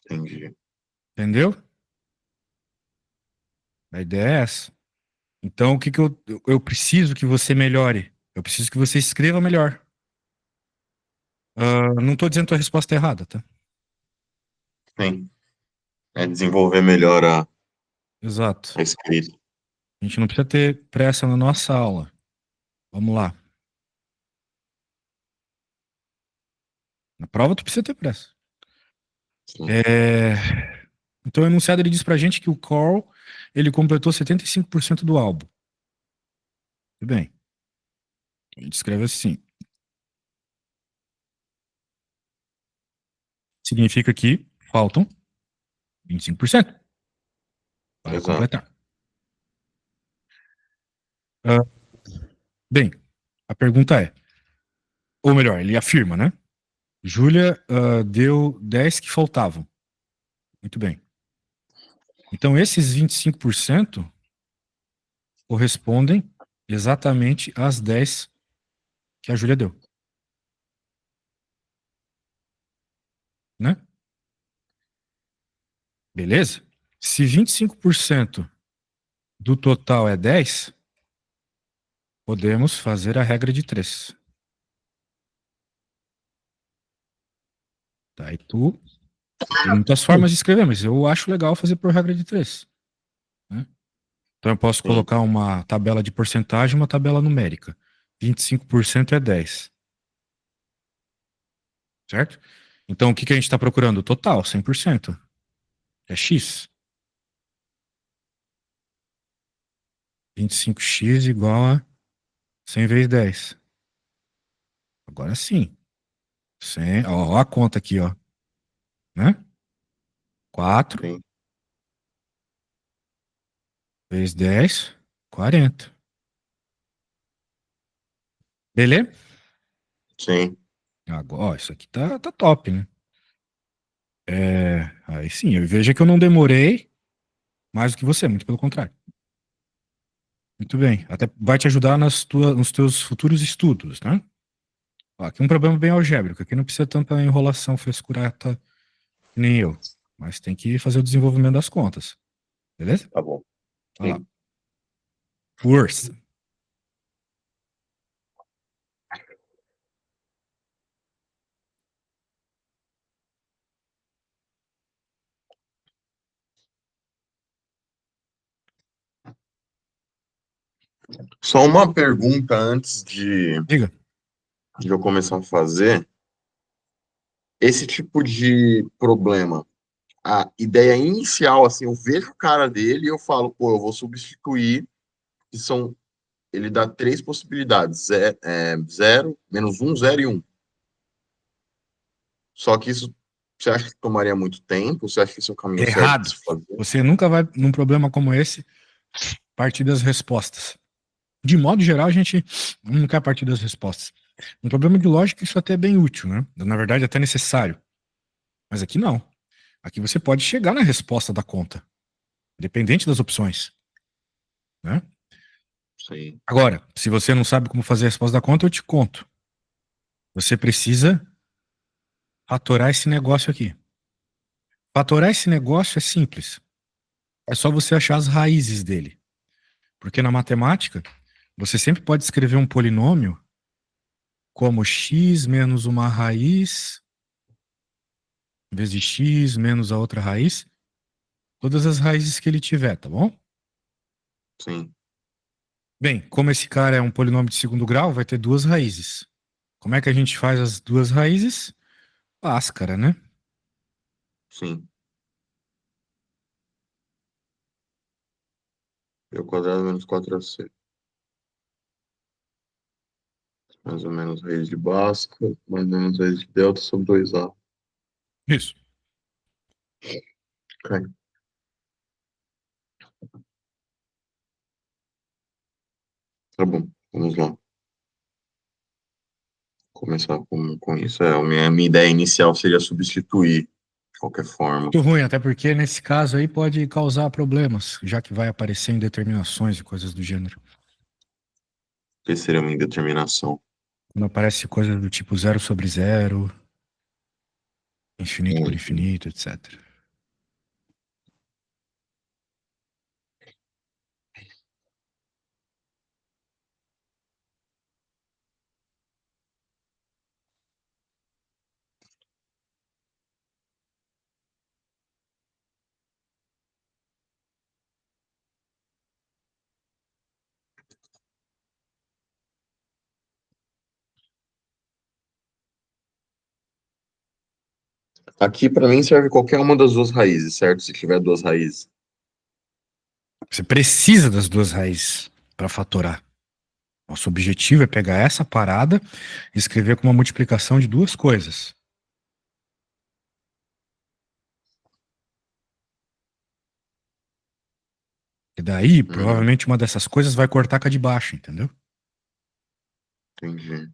entendi. entendeu? A ideia é essa. Então, o que que eu preciso que você melhore? Eu preciso que você escreva melhor. Não tô dizendo a tua resposta é errada, tá? Sim, é desenvolver melhor Exato. a escrita. A gente não precisa ter pressa na nossa aula. Vamos lá. Na prova, tu precisa ter pressa. Sim, É, Então, o enunciado ele diz pra gente que o Carl ele completou 75% do álbum. Tudo bem. Ele descreve assim. Significa que faltam 25% para exato. completar. Ah, bem, a pergunta é, ou melhor, ele afirma, né? Júlia deu 10 que faltavam. Muito bem. Então, esses 25% correspondem exatamente às 10 que a Júlia deu. né? Beleza? Se 25% do total é 10, podemos fazer a regra de 3. Tá? E tu tem muitas formas de escrever, mas eu acho legal fazer por regra de 3. Né? Então eu posso Sim, colocar uma tabela de porcentagem e uma tabela numérica. 25% é 10, certo? Então o que que a gente está procurando? O total, 100%. É x. 25x igual a 100 vezes 10. Agora sim. 100, ó, a conta aqui, ó. Né? 4 sim, vezes 10, 40. Beleza? sim. Agora, ó, isso aqui tá top, né? Aí sim, veja que eu não demorei mais do que você, muito pelo contrário. Muito bem. Até vai te ajudar nos teus futuros estudos, né? Ó, aqui um problema bem algébrico. Aqui não precisa tanta enrolação frescurata que nem eu. Mas tem que fazer o desenvolvimento das contas. Beleza? Tá bom. Olha lá. Sim. Força. Só uma pergunta antes Diga. de eu começar a fazer. Esse tipo de problema, a ideia inicial, assim, eu vejo o cara dele e eu falo, pô, eu vou substituir, que são, ele dá três possibilidades, zero, menos um, zero e um. Só que isso, você acha que tomaria muito tempo? Você acha que esse é o caminho certo de Errado. se fazer? Você nunca vai, num problema como esse, partir das respostas. De modo geral, a gente não quer partir das respostas. Um problema de lógica, isso até é bem útil, né? Na verdade, até necessário. Mas aqui não. Aqui você pode chegar na resposta da conta, independente das opções, né? Sim, Agora, se você não sabe como fazer a resposta da conta, eu te conto. Você precisa fatorar esse negócio aqui. Fatorar esse negócio é simples. É só você achar as raízes dele. Porque na matemática, você sempre pode escrever um polinômio como x menos uma raiz, em vez de x menos a outra raiz, todas as raízes que ele tiver, tá bom? sim, Bem, como esse cara é um polinômio de segundo grau, vai ter duas raízes. Como é que a gente faz as duas raízes? Bhaskara, né? sim. B ao quadrado menos 4ac. Mais ou menos raiz de Bhaskara, mais ou menos raiz de delta sobre 2a. Isso. Ok, tá bom, vamos lá. Começar com isso. A minha ideia inicial seria substituir, de qualquer forma. Muito ruim, até porque nesse caso aí pode causar problemas, já que vai aparecer indeterminações e coisas do gênero. Que seria uma indeterminação. Quando aparece coisas do tipo zero sobre zero, infinito por Uhum. infinito, etc. Aqui, para mim, serve qualquer uma das duas raízes, certo? Se tiver duas raízes. Você precisa das duas raízes para fatorar. Nosso objetivo é pegar essa parada e escrever com uma multiplicação de duas coisas. E daí, Hum, provavelmente, uma dessas coisas vai cortar com a de baixo, entendeu? entendi.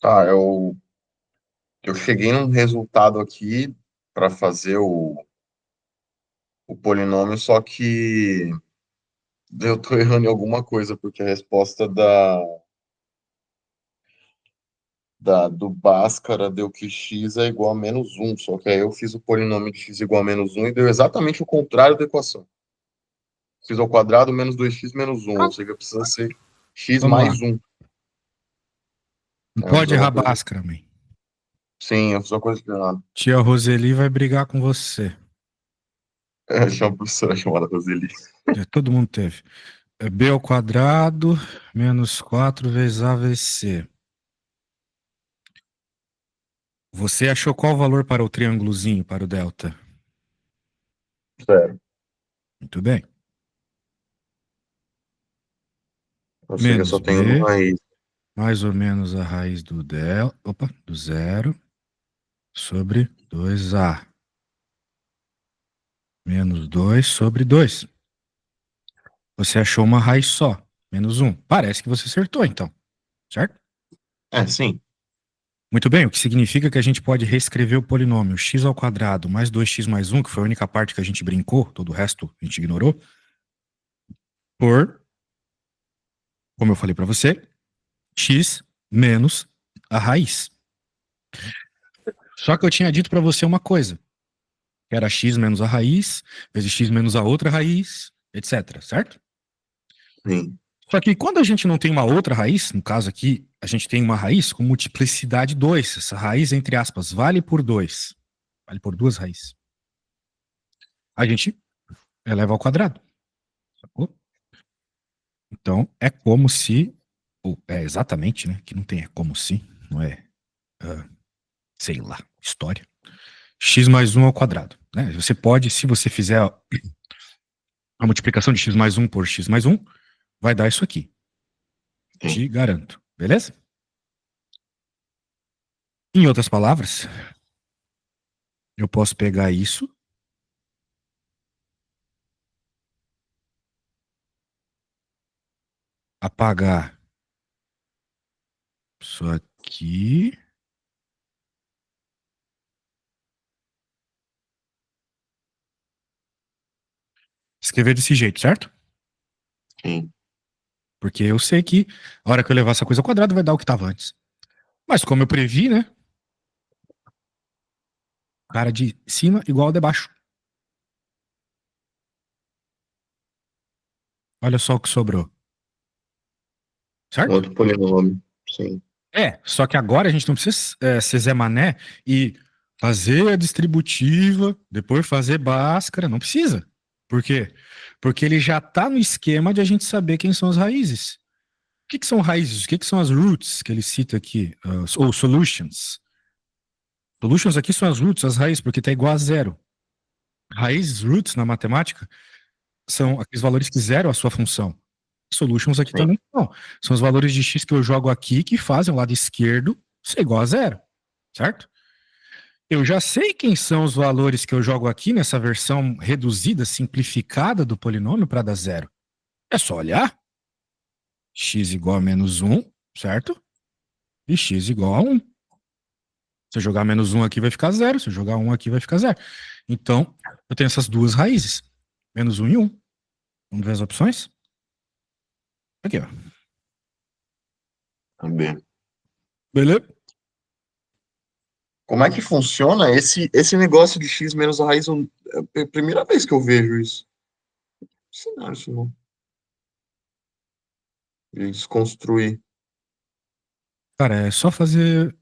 Tá, eu cheguei num resultado aqui para fazer o polinômio, só que eu tô errando em alguma coisa, porque a resposta do Bhaskara deu que x é igual a -1, só que aí eu fiz o polinômio de x igual a -1 e deu exatamente o contrário da equação. X ao quadrado menos 2x menos 1, ou seja, precisa ser x Vamos lá. mais 1. Não Eu fiz pode errar alguma coisa. Bhaskara, man. Sim, eu fiz uma coisa errada. Tia Roseli vai brigar com você. Tinha uma professora chamada Roseli. Todo mundo teve. É b ao quadrado menos 4 vezes a vezes c. Você achou qual o valor para o triângulozinho, para o delta? Sério. Muito bem. Ou seja, eu Menos só tenho uma b, raiz. mais ou menos a raiz do delta, opa, do zero, sobre 2a. Menos 2 sobre 2. Você achou uma raiz só, menos 1. Parece que você acertou, então, certo? Sim. Muito bem, o que significa que a gente pode reescrever o polinômio x ao quadrado mais 2x mais 1, que foi a única parte que a gente brincou, todo o resto a gente ignorou, por, como eu falei para você, x menos a raiz. Só que eu tinha dito para você uma coisa, que era x menos a raiz, vezes x menos a outra raiz, etc, certo? Sim. Só que quando a gente não tem uma outra raiz, no caso aqui, a gente tem uma raiz com multiplicidade 2. Essa raiz, entre aspas, vale por 2. Vale por duas raízes. A gente eleva ao quadrado. Sacou? Então, é como se... Ou é exatamente, né? Que não tem é como se, não é... sei lá, história. X mais 1 ao quadrado. Né? Você pode, se você fizer a multiplicação de x mais 1 por x mais 1, vai dar isso aqui. Sim. Te garanto. Beleza? Em outras palavras, eu posso pegar isso, apagar isso aqui, escrever desse jeito, certo? Sim. Porque eu sei que a hora que eu levar essa coisa ao quadrado vai dar o que estava antes. Mas como eu previ, né? Cara de cima igual ao de baixo. Olha só o que sobrou. Certo? Outro polinômio. Sim. Só que agora a gente não precisa ser Zé Mané e fazer a distributiva, depois fazer Bhaskara. Não precisa. Por quê? Porque ele já está no esquema de a gente saber quem são as raízes. O que são raízes? O que são as roots que ele cita aqui? Ou solutions. Solutions aqui são as roots, as raízes, porque está igual a zero. Raízes, roots, na matemática, são aqueles valores que zeram a sua função. Solutions aqui Sim. também não. São os valores de x que eu jogo aqui que fazem o lado esquerdo ser igual a zero, certo? Eu já sei quem são os valores que eu jogo aqui nessa versão reduzida, simplificada do polinômio para dar zero. É só olhar. X igual a -1, certo? E x igual a 1. Se eu jogar -1 aqui vai ficar zero, se eu jogar 1 aqui vai ficar zero. Então, eu tenho essas duas raízes, -1 e 1. Vamos ver as opções? Aqui, ó. Também. Beleza? Como é que funciona esse negócio de x menos a raiz? É a primeira vez que eu vejo isso. Não, isso não. De desconstruir. Cara, é só fazer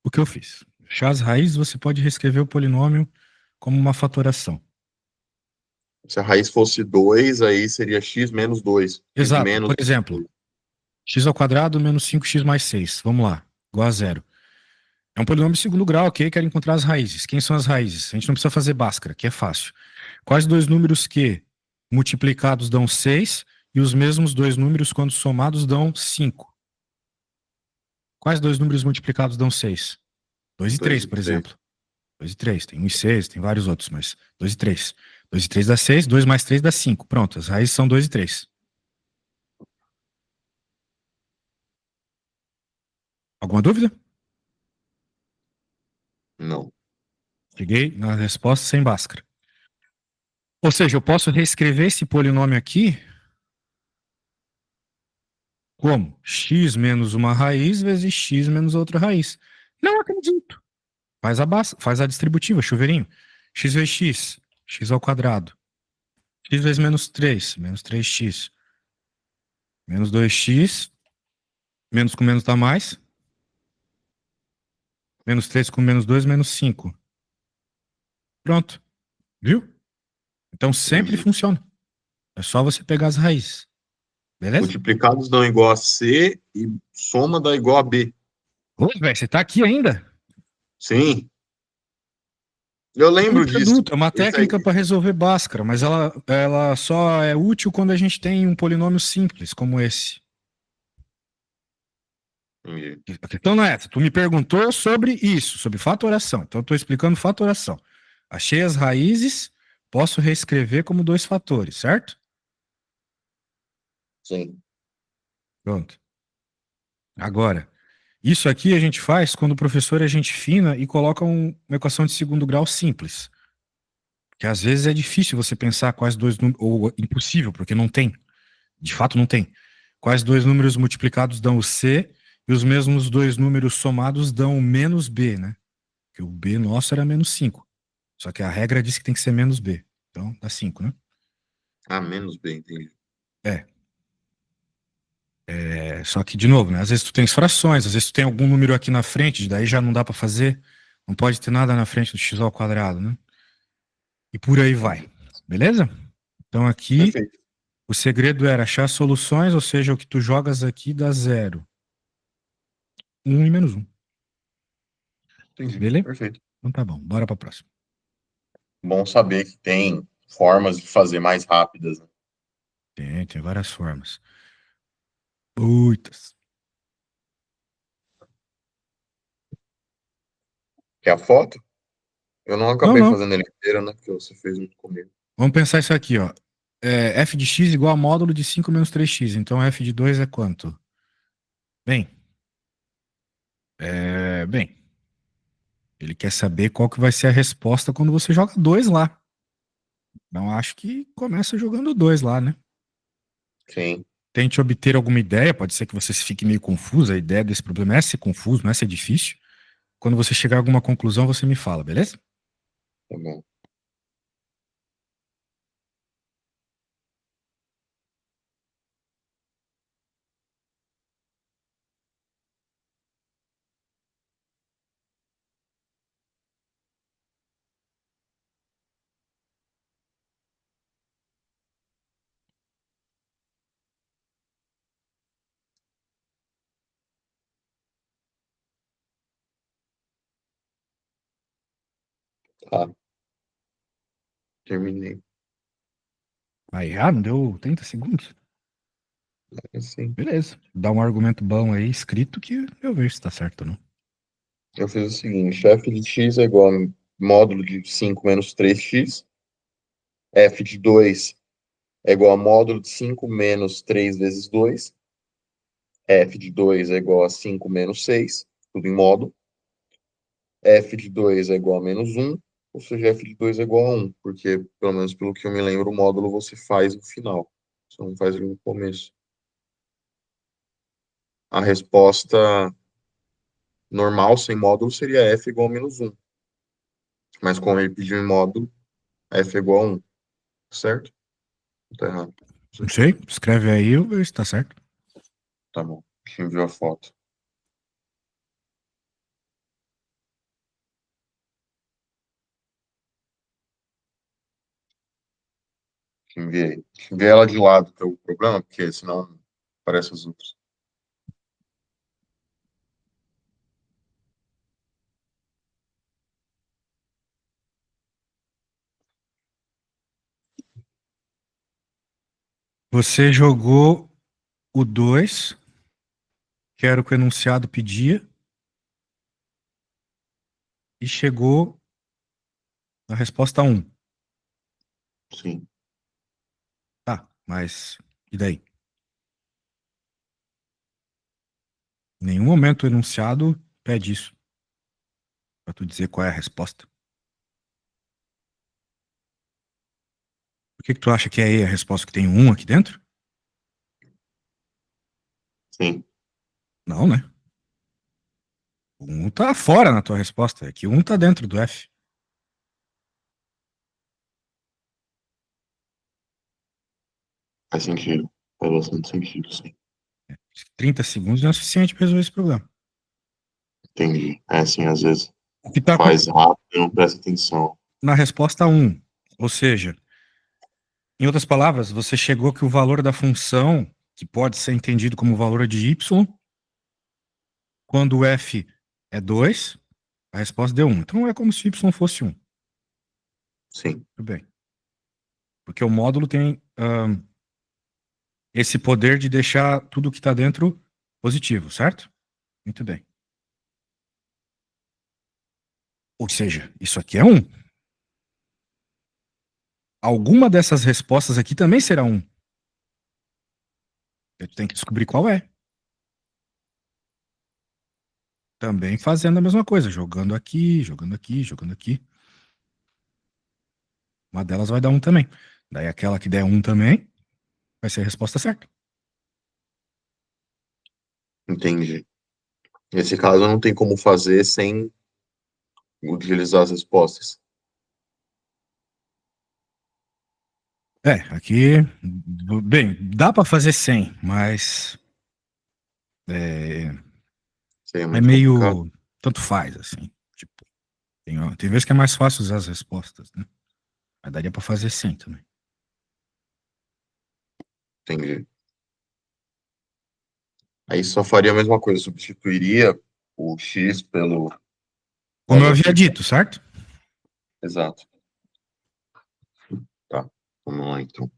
o que eu fiz. Achar as raízes, você pode reescrever o polinômio como uma fatoração. Se a raiz fosse 2, aí seria x menos 2. X Exato. Por menos exemplo, 2. x ao quadrado menos 5x mais 6. Vamos lá. Igual a zero. É um polinômio de segundo grau, ok? Quero encontrar as raízes. Quem são as raízes? A gente não precisa fazer Bhaskara, que é fácil. Quais dois números que multiplicados dão 6 e os mesmos dois números, quando somados, dão 5? Quais dois números multiplicados dão 6? 2 e 2 3, e por 3. exemplo. 2 e 3. Tem 1 e 6, tem vários outros, mas 2 e 3. 2 e 3 dá 6, 2 mais 3 dá 5. Pronto, as raízes são 2 e 3. Alguma dúvida? Não. Cheguei na resposta sem Bhaskara. Ou seja, eu posso reescrever esse polinômio aqui como x menos uma raiz vezes x menos outra raiz. Não acredito. Faz a distributiva, chuveirinho. X vezes x, x ao quadrado. X vezes menos 3x. Menos 2x, menos com menos dá mais. Menos 3 com menos 2, menos 5. Pronto. Viu? Então sempre Entendi. funciona. É só você pegar as raízes. Beleza? Multiplicados dão igual a C e soma dá igual a B. Ô, velho, você tá aqui ainda? Sim, eu Eu me lembro disso. pergunto, é uma Isso técnica aí. para resolver Bhaskara, mas ela só é útil quando a gente tem um polinômio simples, como esse. Entendi. A questão não é essa. Tu me perguntou sobre isso, sobre fatoração. Então, eu estou explicando fatoração. Achei as raízes, posso reescrever como dois fatores, certo? Sim. Pronto. Agora, isso aqui a gente faz quando o professor é gente fina e coloca uma equação de segundo grau simples. Que às vezes é difícil você pensar quais dois números, ou impossível, porque não tem. De fato, não tem. Quais dois números multiplicados dão o C e os mesmos dois números somados dão o menos B, né? Que o B nosso era menos 5. Só que a regra diz que tem que ser menos B. Então, dá 5, né? A menos B, entendi. É. Só que, de novo, né? Às vezes tu tens frações, às vezes tu tem algum número aqui na frente, daí já não dá pra fazer. Não pode ter nada na frente do x ao quadrado, né? E por aí vai. Entendi. Beleza? Então aqui, Perfeito. o segredo era achar soluções, ou seja, o que tu jogas aqui dá zero. Um e menos um. Entendi. Beleza? Perfeito. Então tá bom, bora pra próxima. Bom saber que tem formas de fazer mais rápidas, né? Tem várias formas. Muitas. Que a foto, eu não Não, acabei não. fazendo ele inteira, né? Porque você fez junto comigo. Vamos pensar isso aqui, ó. F de x igual a módulo de 5 menos 3x. Então f de 2 é quanto? Bem, bem, ele quer saber qual que vai ser a resposta quando você joga 2 lá. Então acho que começa jogando 2 lá, né? Sim, Tente obter alguma ideia, pode ser que você fique meio confuso. A ideia desse problema é ser confuso, não é ser difícil. Quando você chegar a alguma conclusão, você me fala, beleza? tá bom. Tá, terminei. Aí, não deu 30 segundos? Assim, Beleza. Dá um argumento bom aí, escrito, que eu vejo se tá certo ou não. eu fiz o seguinte: f de x é igual a módulo de 5 menos 3x. F de 2 é igual a módulo de 5 menos 3 vezes 2. F de 2 é igual a 5 menos 6, tudo em módulo. F de 2 é igual a menos um, ou seja, F de 2 é igual a um, porque, pelo menos pelo que eu me lembro, o módulo você faz no final, você não faz ele no começo. A resposta normal, sem módulo, seria F igual a menos um, mas como ele pediu em módulo, F é igual a um, certo? Não tá errado. Não sei, escreve aí, eu vejo se tá certo. Tá bom, deixa eu enviar a foto. Enviei. Enviei ela de lado, que é o problema, porque senão aparece as outras. Você jogou o 2, que era o que o enunciado pedia, e chegou na resposta um. Sim. Tá, mas e daí? Em nenhum momento o enunciado pede isso. Pra tu dizer qual é a resposta. Por que que tu acha que é E a resposta que tem um aqui dentro? Sim, Não, né? O um tá fora na tua resposta. É que um tá dentro do F. faz sentido. Faz bastante sentido, sim. 30 segundos não é suficiente pra resolver esse problema. Entendi. É assim, às vezes O que tá faz rápido e não presta atenção. na resposta um. Ou seja, em outras palavras, você chegou que o valor da função, que pode ser entendido como valor de y, quando o f é 2, a resposta deu 1. Então é como se y fosse 1. Sim, Tudo bem. Porque o módulo tem esse poder de deixar tudo que está dentro positivo, certo? Muito bem. Ou seja, isso aqui é 1. Alguma dessas respostas aqui também será 1. Eu tenho que descobrir qual é. Também fazendo a mesma coisa, jogando aqui, jogando aqui, jogando aqui. Uma delas vai dar 1 também. Daí aquela que der 1 também vai ser a resposta certa. entendi. Nesse caso, não tem como fazer sem utilizar as respostas. É, aqui, bem, dá para fazer sem, mas é, Seria é muito complicado. meio tanto faz, assim. Tipo, tem vezes que é mais fácil usar as respostas, né? Mas daria para fazer sem também. Entendi. Aí só faria a mesma coisa, substituiria o x pelo Como eu valor havia de. dito, certo? Exato. Tá. Vamos lá, então.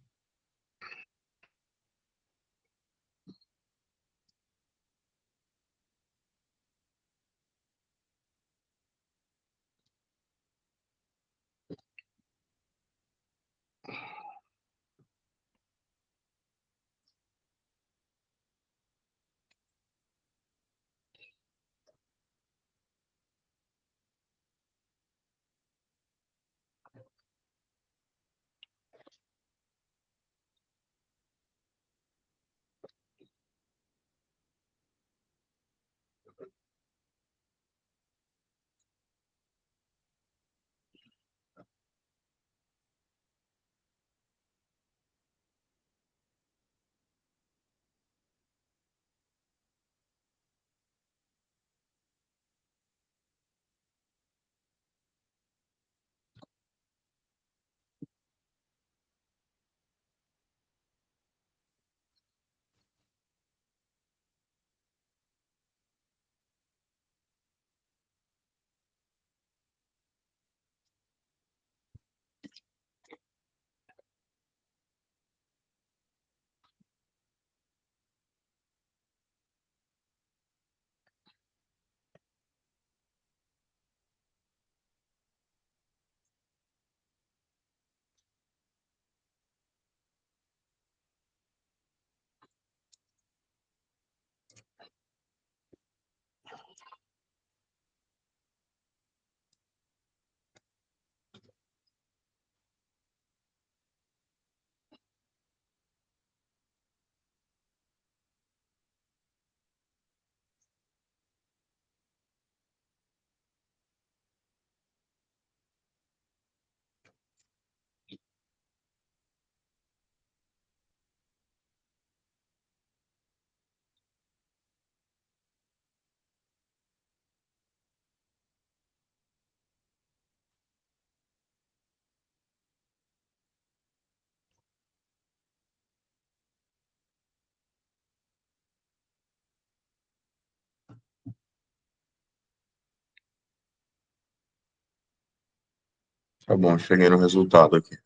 Tá bom, cheguei no resultado aqui.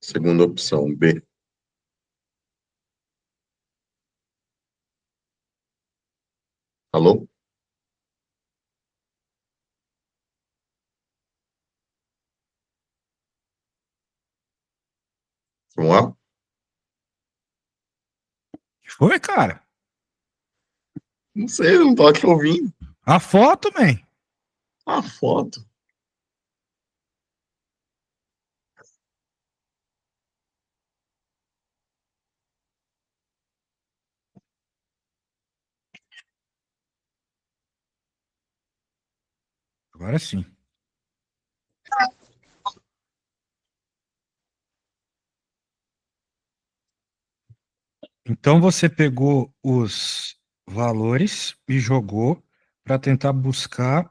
Segunda opção, B. Alô? Vamos lá? Que foi, cara? Não sei, eu não tô aqui ouvindo. A foto, man. A foto. Agora sim. Então você pegou os valores e jogou para tentar buscar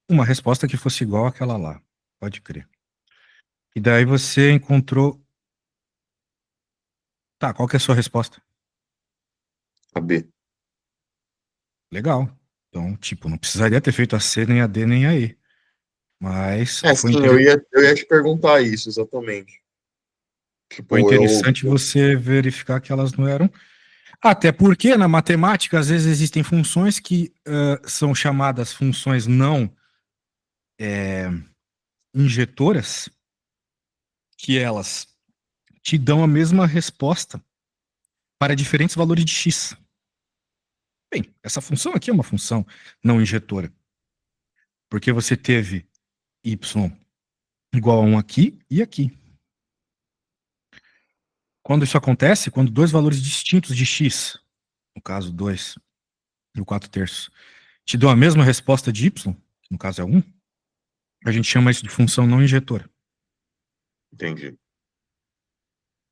uma resposta que fosse igual àquela lá. Pode crer. E daí você encontrou. Tá, qual que é a sua resposta? A B. Legal. Então, tipo, não precisaria ter feito a C, nem a D, nem a E. Mas É, sim, eu ia te perguntar isso, exatamente. foi Tipo, interessante você verificar que elas não eram. Até porque na matemática, às vezes, existem funções que são chamadas funções não injetoras, que elas te dão a mesma resposta para diferentes valores de x. Bem, essa função aqui é uma função não injetora, porque você teve y igual a 1 aqui e aqui. Quando isso acontece, quando dois valores distintos de x, no caso 2 e o 4 terços, te dão a mesma resposta de y, que no caso é 1, a gente chama isso de função não injetora. entendi.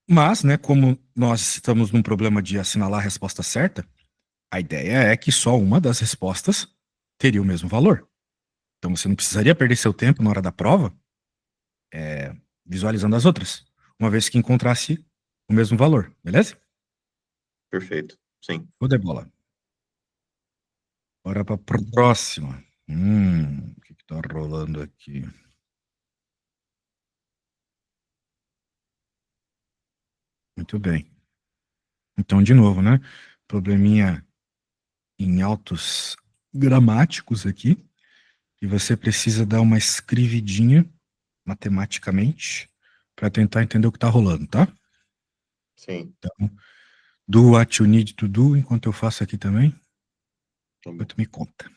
Mas, né, como nós estamos num problema de assinalar a resposta certa, a ideia é que só uma das respostas teria o mesmo valor. Então você não precisaria perder seu tempo na hora da prova visualizando as outras, uma vez que encontrasse o mesmo valor, beleza? Perfeito. Sim. Show de bola. Bora para próxima. O que que tá rolando aqui? Muito bem. Então, de novo, né? Probleminha em autos gramáticos aqui, e você precisa dar uma escrevidinha matematicamente para tentar entender o que está rolando, tá? Sim. Então, do what you need to do, enquanto eu faço aqui também, Tá bom. depois tu me conta.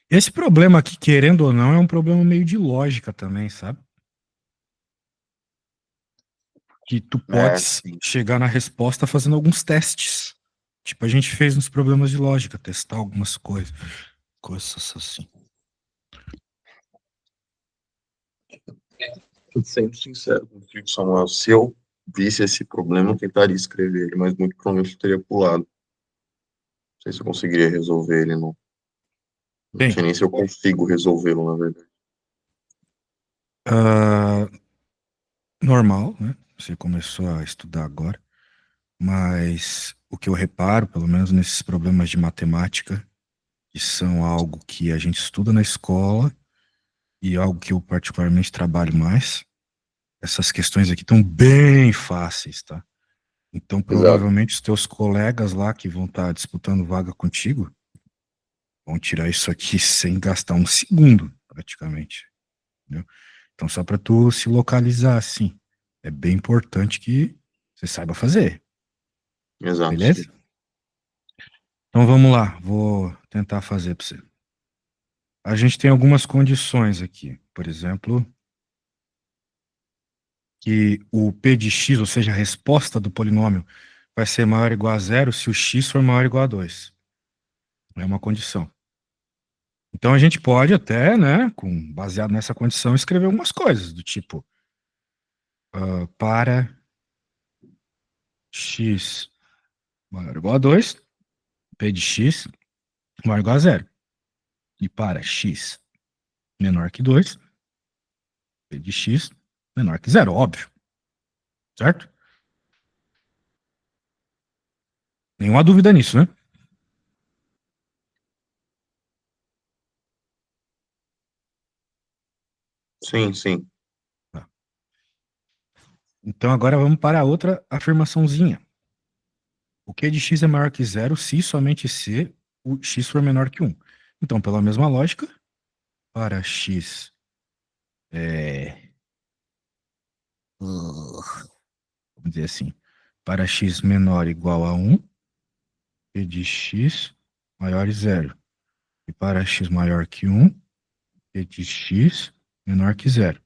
Esse problema aqui, querendo ou não, é um problema meio de lógica também, sabe? Que tu É, podes sim. chegar na resposta fazendo alguns testes. Tipo, a gente fez nos problemas de lógica, testar algumas coisas assim. Sendo sincero contigo, Samuel, se eu visse esse problema, eu tentaria escrever ele, mas muito provavelmente eu teria pulado. Não sei se eu conseguiria resolver ele, não. Não Bem, sei nem se eu consigo resolvê-lo, na verdade. ah, normal, né? Você começou a estudar agora, mas o que eu reparo, pelo menos nesses problemas de matemática, que são algo que a gente estuda na escola e algo que eu particularmente trabalho mais, essas questões aqui estão bem fáceis, tá? Então, Exato, provavelmente os teus colegas lá que vão estar disputando vaga contigo vão tirar isso aqui sem gastar um segundo, praticamente. Entendeu? Então, só para tu se localizar assim, é bem importante que você saiba fazer, exato, sim. beleza? Então, vamos lá, vou tentar fazer para você. A gente tem algumas condições aqui, por exemplo, que o p de x, ou seja, a resposta do polinômio, vai ser maior ou igual a zero se o x for maior ou igual a 2. É uma condição. Então a gente pode até, né, baseado nessa condição, escrever algumas coisas, do tipo, para x maior ou igual a 2, p de x maior ou igual a zero. E para x menor que 2, p de x menor que zero, óbvio, certo? Nenhuma dúvida nisso, né? Sim, sim. Tá. Então agora vamos para a outra afirmaçãozinha. O q de x é maior que zero se somente se o x for menor que 1. Então, pela mesma lógica, para x é, vamos dizer assim, para x menor ou igual a 1, p de x maior que zero. E para x maior que 1, p de x menor que zero.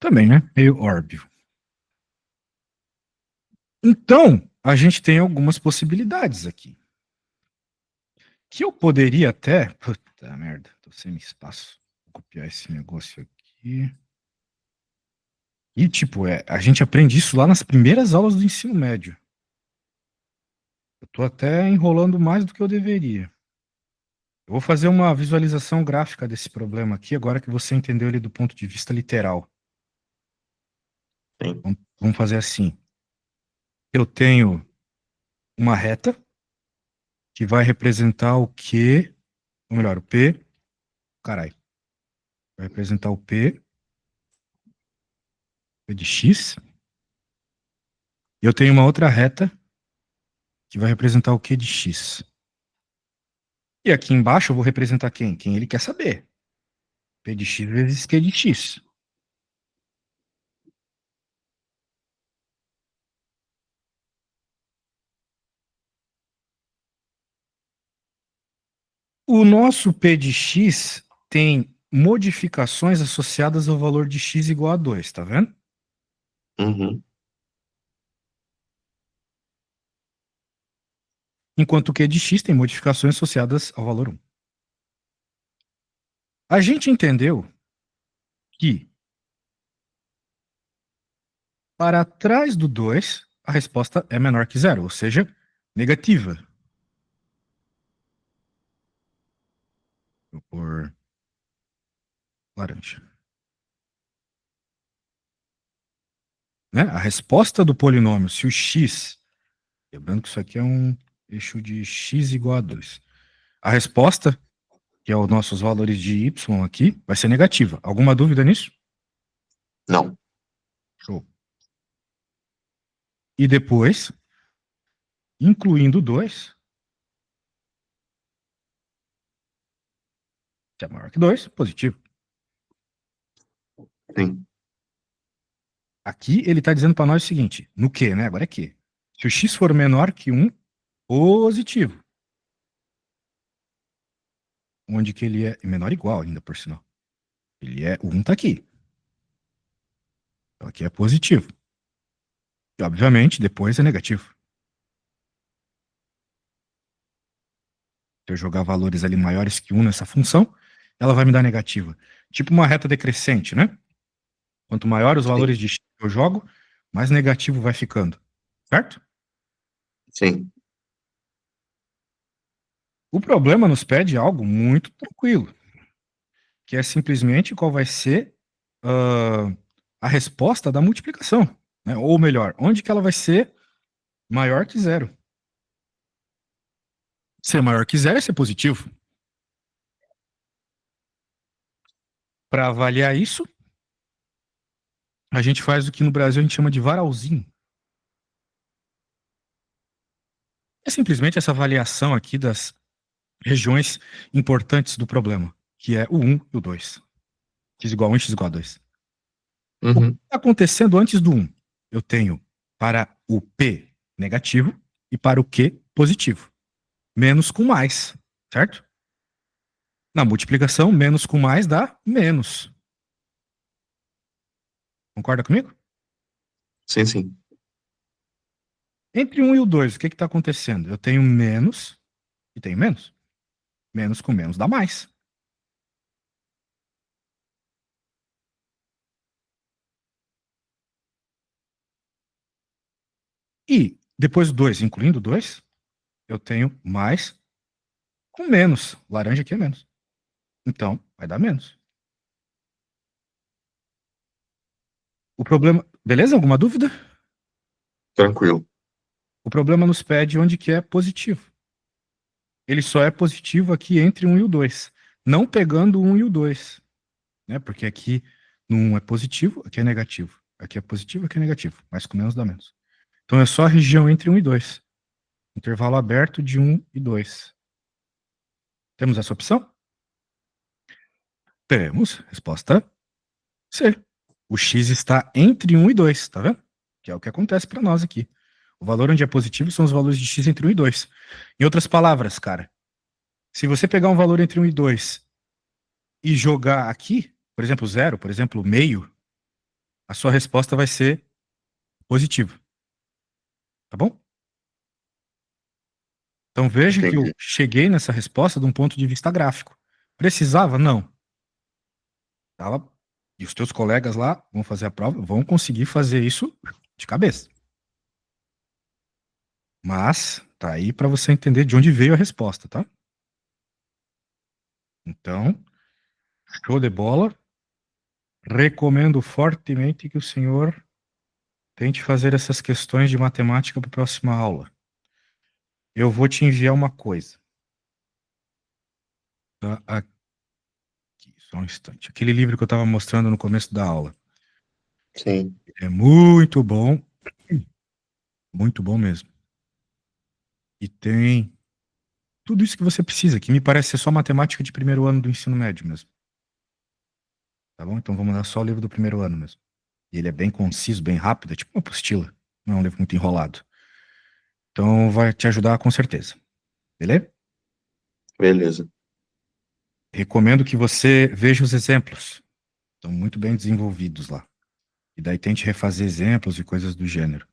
Também, né? Meio óbvio. Então, a gente tem algumas possibilidades aqui. Que eu poderia até. Puta merda, tô sem espaço. Vou copiar esse negócio aqui. E, tipo, a gente aprende isso lá nas primeiras aulas do ensino médio. Eu tô até enrolando mais do que eu deveria. Eu vou fazer uma visualização gráfica desse problema aqui, agora que você entendeu ele do ponto de vista literal. Sim. Vamos fazer assim. Eu tenho uma reta que vai representar o Q, ou melhor, o P, caralho, vai representar o P de X. E eu tenho uma outra reta que vai representar o Q de X. E aqui embaixo eu vou representar quem? Quem ele quer saber. P de X vezes Q de X. O nosso P de X tem modificações associadas ao valor de X igual a 2, tá vendo? Uhum. Enquanto o Q de X tem modificações associadas ao valor 1. A gente entendeu que para trás do 2, a resposta é menor que zero, ou seja, negativa. Vou pôr laranja. Né? A resposta do polinômio, se o x, lembrando que isso aqui é um eixo de x igual a 2. A resposta, que é os nossos valores de y aqui, vai ser negativa. Alguma dúvida nisso? Não. Show. E depois, incluindo 2, que é maior que 2, positivo. Sim. Aqui ele está dizendo para nós o seguinte, no que, né? Agora é que. Se o x for menor que 1, positivo. Onde que ele é menor ou igual ainda, por sinal. Ele é, o 1 está aqui. Então aqui é positivo. E, obviamente, depois é negativo. Se eu jogar valores ali maiores que 1 nessa função, ela vai me dar negativa. Tipo uma reta decrescente, né? Quanto maior os valores de x que eu jogo, mais negativo vai ficando. Certo? Sim. O problema nos pede algo muito tranquilo, que é simplesmente qual vai ser a resposta da multiplicação. Né? Ou melhor, onde que ela vai ser maior que zero. Ser maior que zero é ser positivo. Para avaliar isso, a gente faz o que no Brasil a gente chama de varalzinho. É simplesmente essa avaliação aqui das regiões importantes do problema, que é o 1 e o 2. X igual a 1, x igual a 2. O que está acontecendo antes do 1? Eu tenho para o P negativo e para o Q positivo. Menos com mais, certo? Na multiplicação, menos com mais dá menos. Concorda comigo? Sim, sim. Entre 1 e o 2, o que está acontecendo? Eu tenho menos e tenho menos. Menos com menos dá mais. E depois do 2, incluindo 2, eu tenho mais com menos. Laranja aqui é menos. Então, vai dar menos. O problema... Beleza? Alguma dúvida? Tranquilo. O problema nos pede onde que é positivo. Ele só é positivo aqui entre 1 e o 2. Não pegando o 1 e o 2. Né? Porque aqui no 1 é positivo, aqui é negativo. Aqui é positivo, aqui é negativo. Mais com menos dá menos. Então é só a região entre 1 e 2. Intervalo aberto de 1 e 2. Temos essa opção? Temos. Resposta C. O x está entre 1 e 2, tá vendo? Que é o que acontece para nós aqui. O valor onde é positivo são os valores de x entre 1 e 2. Em outras palavras, cara, se você pegar um valor entre 1 e 2 e jogar aqui, por exemplo, 0, por exemplo, meio, a sua resposta vai ser positiva. Tá bom? Então veja que eu Entendi. cheguei nessa resposta de um ponto de vista gráfico. Precisava? Não. Tava... E os teus colegas lá vão fazer a prova, vão conseguir fazer isso de cabeça. Mas tá aí para você entender de onde veio a resposta, tá? Então, show de bola. Recomendo fortemente que o senhor tente fazer essas questões de matemática para a próxima aula. Eu vou te enviar uma coisa. Tá? Aqui, só um instante. Aquele livro que eu estava mostrando no começo da aula. Sim. É muito bom. Muito bom mesmo. E tem tudo isso que você precisa, que me parece ser só matemática de primeiro ano do ensino médio mesmo. Tá bom? Então vamos dar só o livro do primeiro ano mesmo. E ele é bem conciso, bem rápido, é tipo uma apostila. Não é um livro muito enrolado. Então vai te ajudar com certeza. Beleza? Beleza. Recomendo que você veja os exemplos. Estão muito bem desenvolvidos lá. E daí tente refazer exemplos e coisas do gênero.